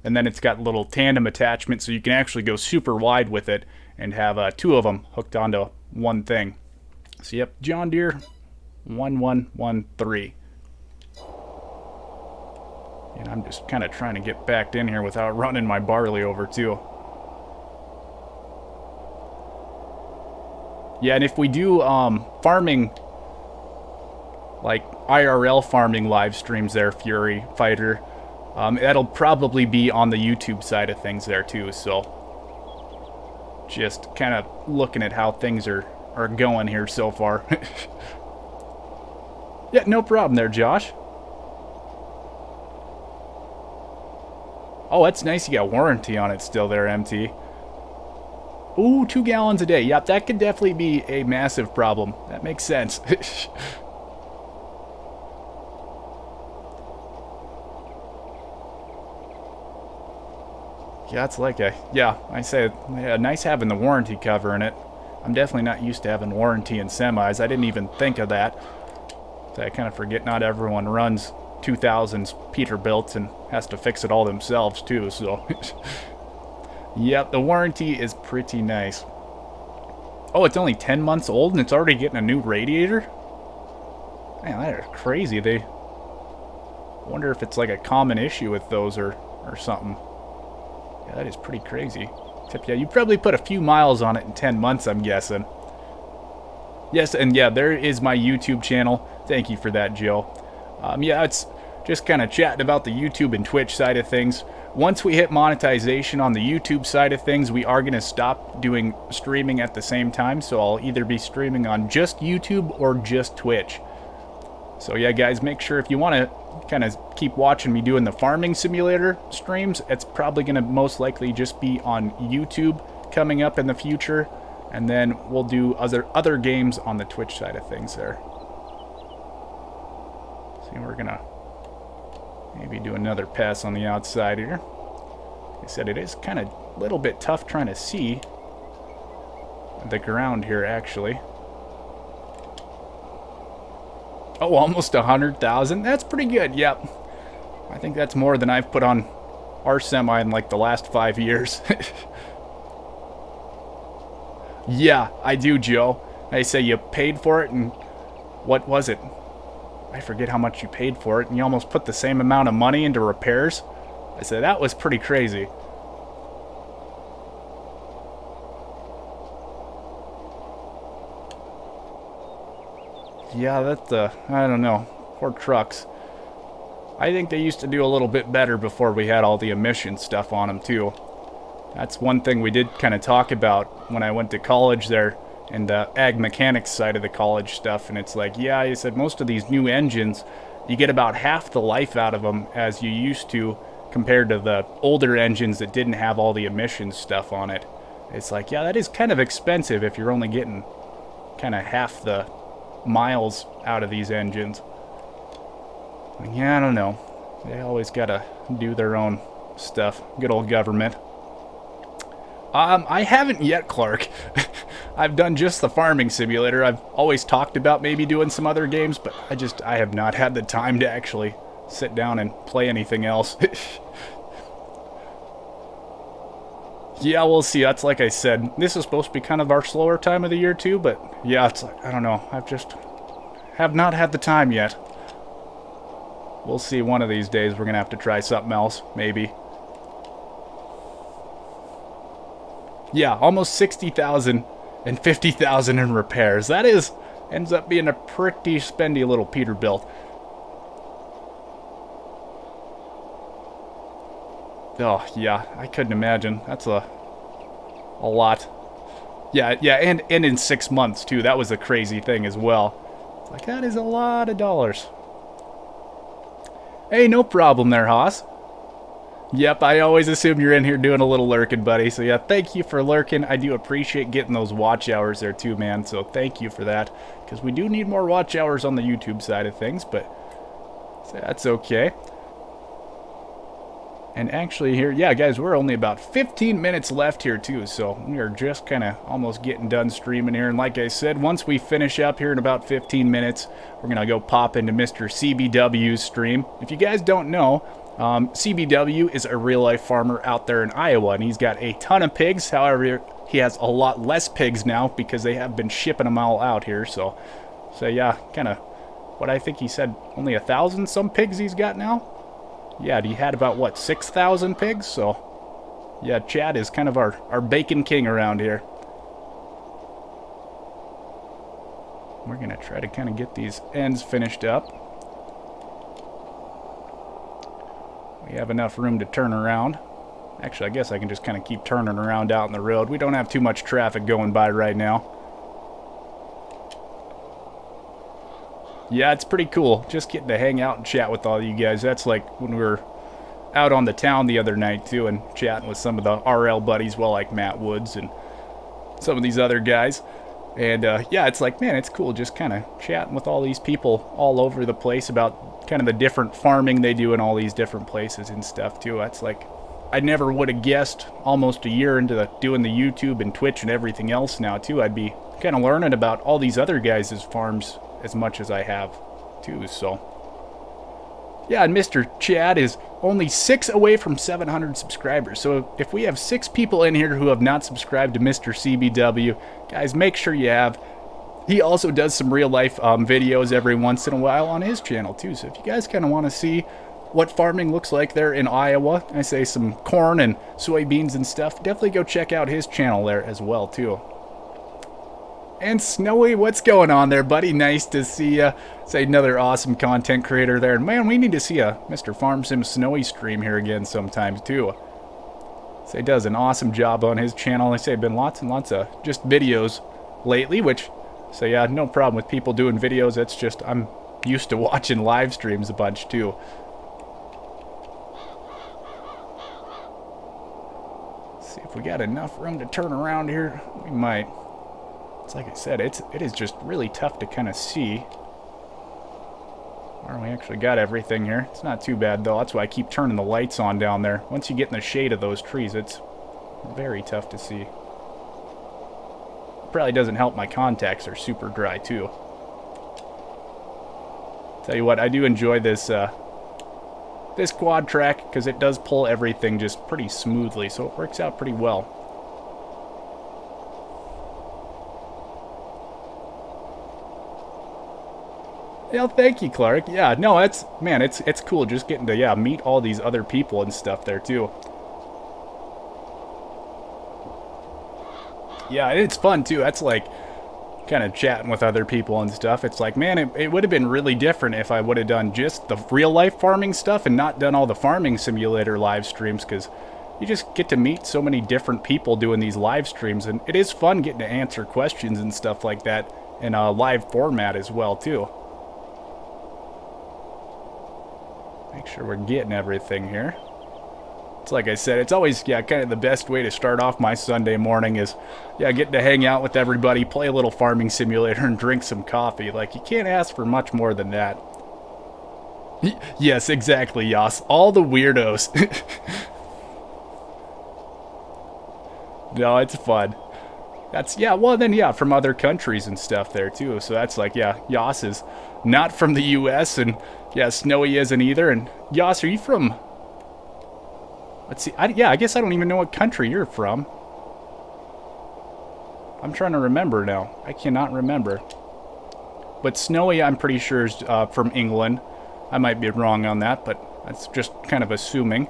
And then it's got a little tandem attachment, so you can actually go super wide with it and have two of them hooked onto one thing. So yep, John Deere 1113. And I'm just kind of trying to get backed in here without running my barley over too. Yeah, and if we do farming, like IRL farming live streams there, Fury Fighter, that'll probably be on the YouTube side of things there too, so just kind of looking at how things are going here so far. Yeah, no problem there, Josh. Oh, that's nice, you got warranty on it still there, MT. Ooh, 2 gallons a day. Yep, that could definitely be a massive problem. That makes sense. Yeah, it's like I say, yeah, nice having the warranty cover in it. I'm definitely not used to having warranty in semis. I didn't even think of that. So I kind of forget not everyone runs 2000s Peterbilt and has to fix it all themselves too, so... Yep, the warranty is pretty nice. Oh, it's only 10 months old and it's already getting a new radiator? Man, that is crazy. They wonder if it's like a common issue with those or something. Yeah, that is pretty crazy. Except, yeah, you probably put a few miles on it in 10 months, I'm guessing. Yes, and yeah, there is my YouTube channel. Thank you for that, Jill. Yeah, it's just kind of chatting about the YouTube and Twitch side of things. Once we hit monetization on the YouTube side of things, we are going to stop doing streaming at the same time. So I'll either be streaming on just YouTube or just Twitch. So yeah, guys, make sure if you want to kind of keep watching me doing the farming simulator streams, it's probably going to most likely just be on YouTube coming up in the future. And then we'll do other games on the Twitch side of things there. See, we're going to maybe do another pass on the outside here. Like I said, it is kind of a little bit tough trying to see the ground here, actually. Oh, almost 100,000. That's pretty good, yep. I think that's more than I've put on our semi in like the last 5 years. Yeah, I do, Joe. They say you paid for it, and what was it? I forget how much you paid for it, and you almost put the same amount of money into repairs. I said, that was pretty crazy. Yeah, that's, I don't know. Poor trucks. I think they used to do a little bit better before we had all the emission stuff on them, too. That's one thing we did kind of talk about when I went to college there, and the ag mechanics side of the college stuff, and it's like, yeah, you said most of these new engines, you get about half the life out of them as you used to compared to the older engines that didn't have all the emissions stuff on it. It's like, yeah, that is kind of expensive if you're only getting kind of half the miles out of these engines. Yeah, I don't know. They always gotta do their own stuff. Good old government. I haven't yet, Clark. I've done just the farming simulator. I've always talked about maybe doing some other games, but I have not had the time to actually sit down and play anything else. Yeah, we'll see. That's like I said. This is supposed to be kind of our slower time of the year too, but yeah, it's like, I don't know. I've just have not had the time yet. We'll see one of these days. We're going to have to try something else, maybe. Yeah, almost 60,000 and 50,000 in repairs. That ends up being a pretty spendy little Peterbilt. Oh, yeah, I couldn't imagine. That's a lot. Yeah, and in 6 months, too. That was a crazy thing as well. It's like, that is a lot of dollars. Hey, no problem there, Haas. Yep, I always assume you're in here doing a little lurking, buddy. So yeah, thank you for lurking. I do appreciate getting those watch hours there too, man. So thank you for that. Because we do need more watch hours on the YouTube side of things, but that's okay. And actually here, yeah, guys, we're only about 15 minutes left here too. So we are just kind of almost getting done streaming here. And like I said, once we finish up here in about 15 minutes, we're going to go pop into Mr. CBW's stream. If you guys don't know, CBW is a real-life farmer out there in Iowa, and he's got a ton of pigs. However, he has a lot less pigs now because they have been shipping them all out here. So yeah, kind of what I think he said, only 1,000 some pigs he's got now. Yeah, he had about, what, 6,000 pigs? So yeah, Chad is kind of our bacon king around here. We're going to try to kind of get these ends finished up. We have enough room to turn around. Actually, I guess I can just kind of keep turning around out in the road. We don't have too much traffic going by right now. Yeah, it's pretty cool. Just getting to hang out and chat with all you guys. That's like when we were out on the town the other night, too, and chatting with some of the RL buddies, well, like Matt Woods and some of these other guys. And, yeah, it's like, man, it's cool just kind of chatting with all these people all over the place about kind of the different farming they do in all these different places and stuff, too. That's like, I never would have guessed almost a year into doing the YouTube and Twitch and everything else now, too. I'd be kind of learning about all these other guys' farms as much as I have, too, so. Yeah, and Mr. Chad is only 6 away from 700 subscribers. So if we have 6 people in here who have not subscribed to Mr. CBW, guys, make sure you have. He also does some real-life videos every once in a while on his channel, too. So if you guys kind of want to see what farming looks like there in Iowa, I say some corn and soybeans and stuff, definitely go check out his channel there as well, too. And Snowy, what's going on there, buddy? Nice to see you. Say another awesome content creator there. And man, we need to see a Mr. Farm Sim Snowy stream here again sometimes too. Say does an awesome job on his channel. I say been lots and lots of just videos lately, which say yeah, no problem with people doing videos. That's just I'm used to watching live streams a bunch too. Let's see if we got enough room to turn around here. We might. It's like I said, it is just really tough to kind of see where we actually got everything here. It's not too bad though. That's why I keep turning the lights on down there. Once you get in the shade of those trees, it's very tough to see. Probably doesn't help my contacts are super dry too. Tell you what, I do enjoy this this quad track because it does pull everything just pretty smoothly, so it works out pretty well. Yeah, thank you, Clark. Yeah, no, it's man, it's cool just getting to meet all these other people and stuff there too. Yeah, it's fun too. That's like kind of chatting with other people and stuff. It's like, man, it would have been really different if I would have done just the real life farming stuff and not done all the farming simulator live streams, because you just get to meet so many different people doing these live streams, and it is fun getting to answer questions and stuff like that in a live format as well too. Make sure we're getting everything here. It's like I said, it's always, kind of the best way to start off my Sunday morning is, getting to hang out with everybody, play a little farming simulator, and drink some coffee. Like, you can't ask for much more than that. Yes, exactly, Yas. All the weirdos. No, it's fun. That's, well, then, from other countries and stuff there, too. So that's like, Yas is not from the U.S., and, Snowy isn't either. And, Yas, are you from... Let's see. I guess I don't even know what country you're from. I'm trying to remember now. I cannot remember. But Snowy, I'm pretty sure, is from England. I might be wrong on that, but that's just kind of assuming.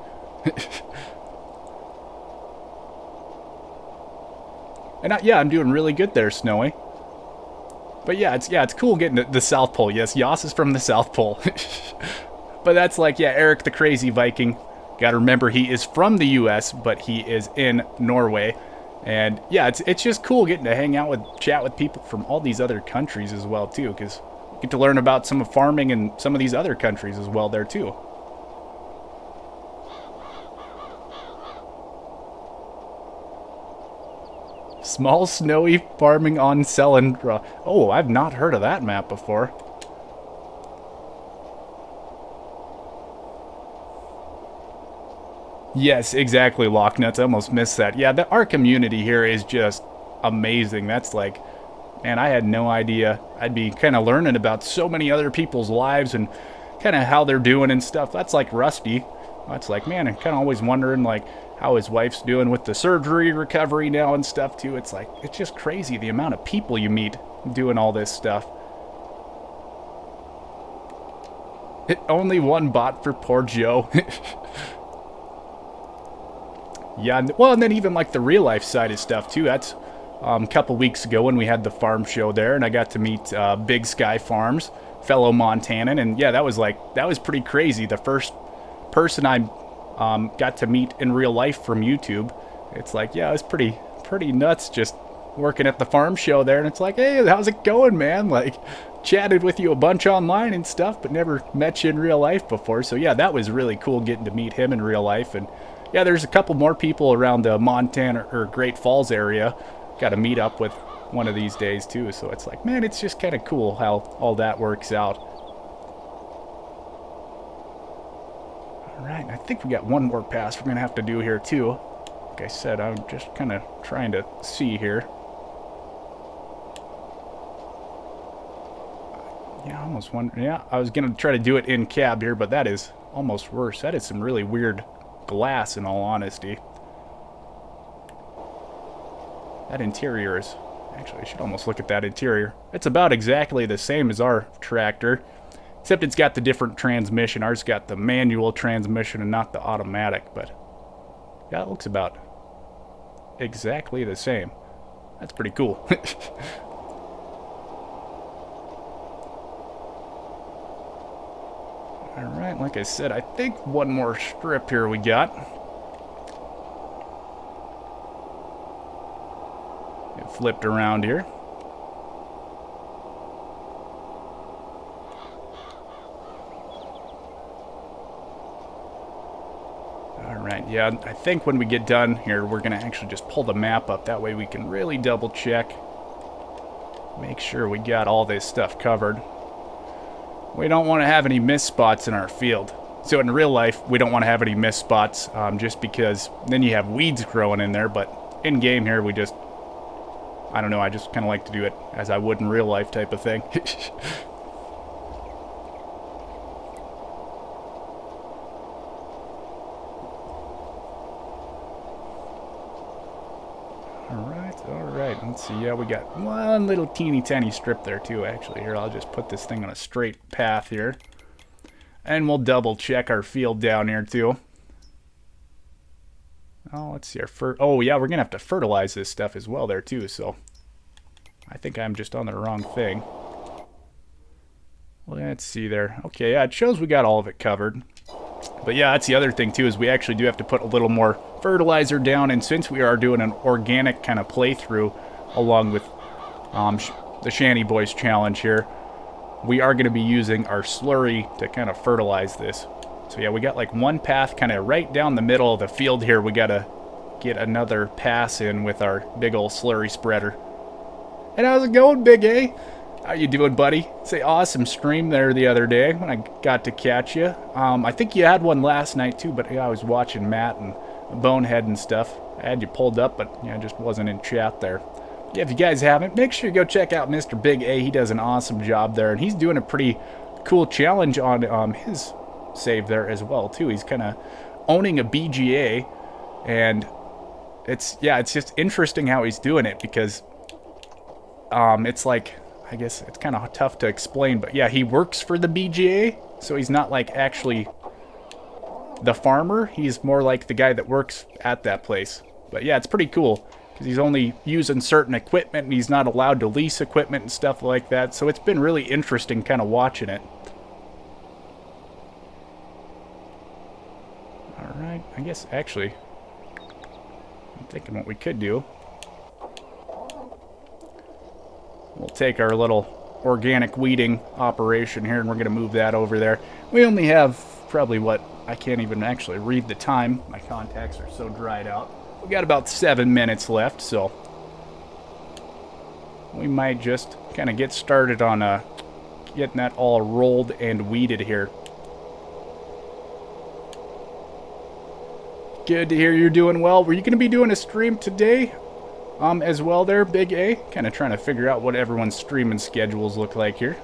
And I'm doing really good there, Snowy. But it's cool getting to the South Pole. Yes, Yas is from the South Pole. But that's like, Eric the Crazy Viking. Gotta remember, he is from the U.S., but he is in Norway. And it's just cool getting to hang out chat with people from all these other countries as well too, because you get to learn about some of farming in some of these other countries as well there too. Small snowy farming on Selendra. Oh, I've not heard of that map before. Yes, exactly, Locknuts. I almost missed that. Yeah, our community here is just amazing. That's like, man, I had no idea. I'd be kind of learning about so many other people's lives and kind of how they're doing and stuff. That's like Rusty. That's like, man, I'm kind of always wondering like how his wife's doing with the surgery recovery now and stuff too. It's like, it's just crazy the amount of people you meet doing all this stuff. Only one bot for poor Joe. Yeah, well, and then even like the real life side of stuff too. That's a couple weeks ago when we had the farm show there, and I got to meet Big Sky Farms, fellow Montanan, and that was pretty crazy. The first person I got to meet in real life from YouTube. It's like, it was pretty nuts just working at the farm show there, and it's like, hey, how's it going, man? Like, chatted with you a bunch online and stuff, but never met you in real life before. So that was really cool getting to meet him in real life. And there's a couple more people around the Montana or Great Falls area. Got to meet up with one of these days too. So it's like, man, it's just kind of cool how all that works out. All right, I think we got one more pass we're gonna have to do here too. Like I said, I'm just kind of trying to see here. I almost wonder. I was gonna try to do it in cab here, but that is almost worse. That is some really weird glass, in all honesty. That interior is... Actually, I should almost look at that interior. It's about exactly the same as our tractor, except it's got the different transmission. Ours got the manual transmission and not the automatic, but it looks about exactly the same. That's pretty cool. Alright, like I said, I think one more strip here we got. It flipped around here. Alright, I think when we get done here, we're going to actually just pull the map up. That way we can really double check. Make sure we got all this stuff covered. We don't want to have any missed spots in our field. So in real life, we don't want to have any missed spots, just because then you have weeds growing in there. But in game here, we just, I don't know, I just kind of like to do it as I would in real life type of thing. Alright. All right, let's see. Yeah, we got one little teeny tiny strip there too, actually. Here, I'll just put this thing on a straight path here. And we'll double check our field down here too. Oh, let's see. Oh, yeah, we're going to have to fertilize this stuff as well there too, so I think I'm just on the wrong thing. Let's see there. Okay, yeah, it shows we got all of it covered. But yeah, that's the other thing too, is we actually do have to put a little more fertilizer down, and since we are doing an organic kind of playthrough along with the Shanty Boys challenge here, we are going to be using our slurry to kind of fertilize this. So yeah, we got like one path kind of right down the middle of the field here. We got to get another pass in with our big old slurry spreader. And how's it going, Big A? How you doing, buddy? It's an awesome stream there the other day when I got to catch you. I think you had one last night too, but yeah, I was watching Matt and Bonehead and stuff. I had you pulled up, but yeah, I just wasn't in chat there. Yeah, if you guys haven't, make sure you go check out Mr. Big A. He does an awesome job there, and he's doing a pretty cool challenge on his save there as well too. He's kind of owning a BGA, and it's just interesting how he's doing it, because it's like, I guess it's kind of tough to explain, but yeah, he works for the BGA, so he's not like actually the farmer. He's more like the guy that works at that place. But yeah, it's pretty cool, because he's only using certain equipment, and he's not allowed to lease equipment and stuff like that, so it's been really interesting kind of watching it. Alright, I guess actually, I'm thinking what we could do. We'll take our little organic weeding operation here, and we're going to move that over there. We only have probably I can't even actually read the time. My contacts are so dried out. We got about 7 minutes left, so we might just kind of get started on getting that all rolled and weeded here. Good to hear you're doing well. Were you going to be doing a stream today? As well there, Big A. Kind of trying to figure out what everyone's streaming schedules look like here.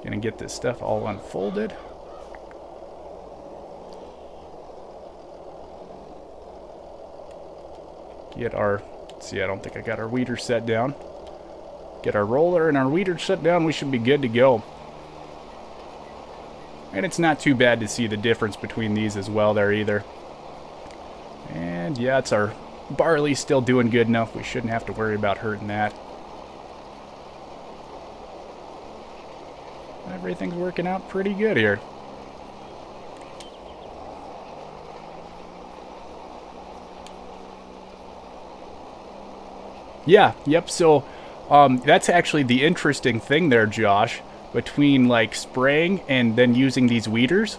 Gonna get this stuff all unfolded. Get our, see, I don't think I got our weeder set down. Get our roller and our weeder set down, we should be good to go. And it's not too bad to see the difference between these as well there either. And yeah, it's our barley still doing good enough. We shouldn't have to worry about hurting that. Everything's working out pretty good here. Yeah, yep, so that's actually the interesting thing there, Josh, between like spraying and then using these weeders.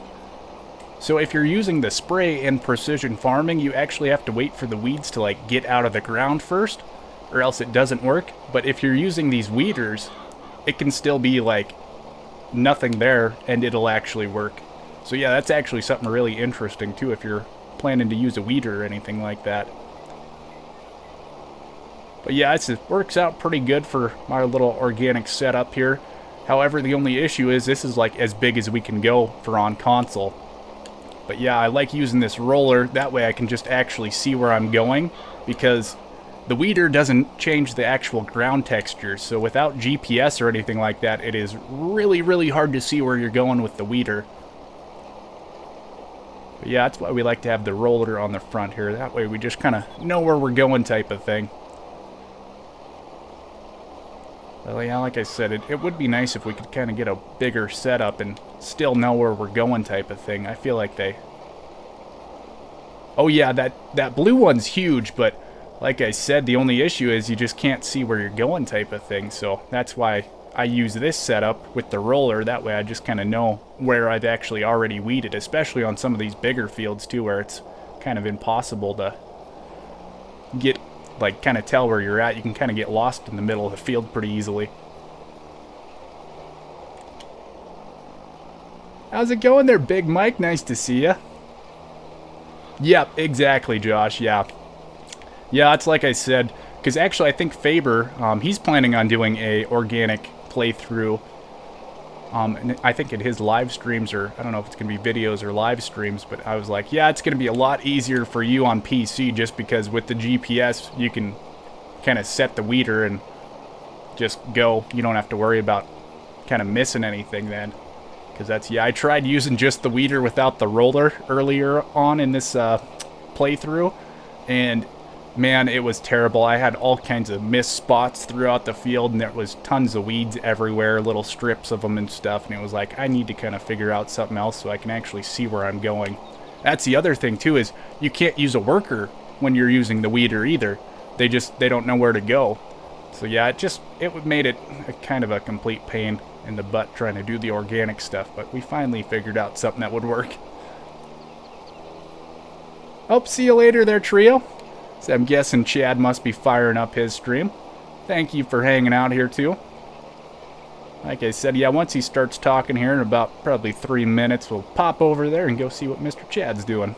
So if you're using the spray in precision farming, you actually have to wait for the weeds to like get out of the ground first, or else it doesn't work. But if you're using these weeders, it can still be like nothing there and it'll actually work. So yeah, that's actually something really interesting too if you're planning to use a weeder or anything like that. But yeah, it works out pretty good for my little organic setup here. However, the only issue is this is like as big as we can go for on console. But yeah, I like using this roller. That way I can just actually see where I'm going, because the weeder doesn't change the actual ground texture. So without GPS or anything like that, it is really, really hard to see where you're going with the weeder. But yeah, that's why we like to have the roller on the front here. That way we just kind of know where we're going type of thing. Well, yeah, like I said, it would be nice if we could kind of get a bigger setup and still know where we're going type of thing. I feel like they... Oh yeah, that blue one's huge, but like I said, the only issue is you just can't see where you're going type of thing. So that's why I use this setup with the roller. That way I just kind of know where I've actually already weeded, especially on some of these bigger fields too, where it's kind of impossible to get... like kind of tell where you're at. You can kind of get lost in the middle of the field pretty easily. How's it going there, Big Mike? Nice to see ya. Yep, exactly, Josh. Yeah, it's like I said, because actually I think Faber, he's planning on doing a organic playthrough And I think in his live streams, or I don't know if it's going to be videos or live streams, but I was like, yeah, it's going to be a lot easier for you on PC just because with the GPS, you can kind of set the weeder and just go. You don't have to worry about kind of missing anything then. Because that's, yeah, I tried using just the weeder without the roller earlier on in this playthrough, and man, it was terrible. I had all kinds of missed spots throughout the field, and there was tons of weeds everywhere, little strips of them and stuff, and it was like, I need to kind of figure out something else so I can actually see where I'm going. That's the other thing, too, is you can't use a worker when you're using the weeder either. They don't know where to go. So yeah, it made it a kind of a complete pain in the butt trying to do the organic stuff, but we finally figured out something that would work. Hope see you later there, trio. So I'm guessing Chad must be firing up his stream. Thank you for hanging out here too. Like I said, yeah, once he starts talking here in about probably 3 minutes, we'll pop over there and go see what Mr. Chad's doing.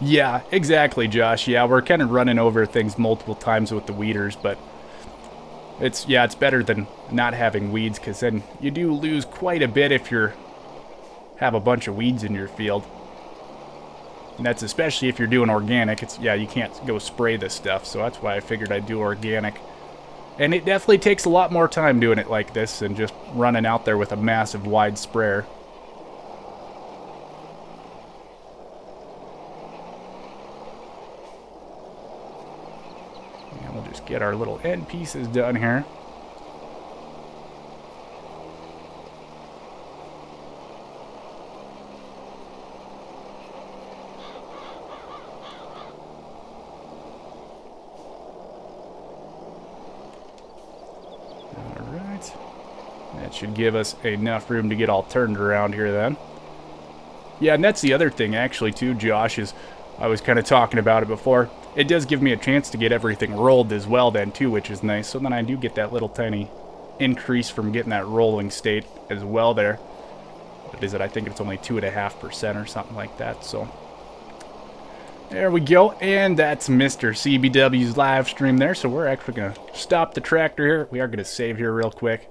Yeah, exactly, Josh. Yeah, we're kind of running over things multiple times with the weeders, but it's better than not having weeds, because then you do lose quite a bit if you have a bunch of weeds in your field. And that's especially if you're doing organic. You can't go spray this stuff, so that's why I figured I'd do organic. And it definitely takes a lot more time doing it like this than just running out there with a massive wide sprayer. And we'll just get our little end pieces done here. That should give us enough room to get all turned around here then. Yeah, and that's the other thing actually too, Josh, is I was kind of talking about it before. It does give me a chance to get everything rolled as well then too, which is nice. So then I do get that little tiny increase from getting that rolling state as well there. What is it? I think it's only 2.5% or something like that. So there we go. And that's Mr. CBW's live stream there. So we're actually going to stop the tractor here. We are going to save here real quick.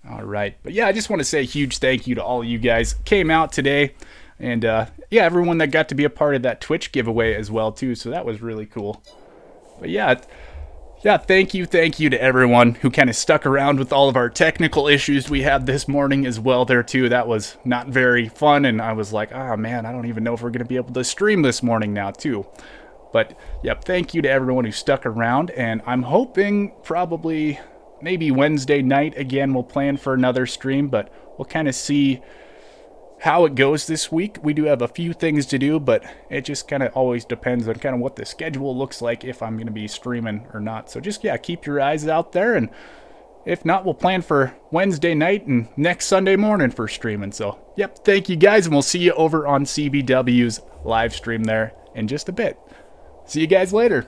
All right. But yeah, I just want to say a huge thank you to all of you guys who came out today. And yeah, everyone that got to be a part of that Twitch giveaway as well too. So that was really cool. But yeah, thank you to everyone who kind of stuck around with all of our technical issues we had this morning as well there too. That was not very fun, and I was like, oh man, I don't even know if we're going to be able to stream this morning now too. But yep, thank you to everyone who stuck around, and I'm hoping probably maybe Wednesday night again we'll plan for another stream, but we'll kind of see how it goes this week. We do have a few things to do, but it just kind of always depends on kind of what the schedule looks like, if I'm going to be streaming or not. So just, keep your eyes out there, and if not, we'll plan for Wednesday night and next Sunday morning for streaming. So, yep, thank you guys, and we'll see you over on CBW's live stream there in just a bit. See you guys later.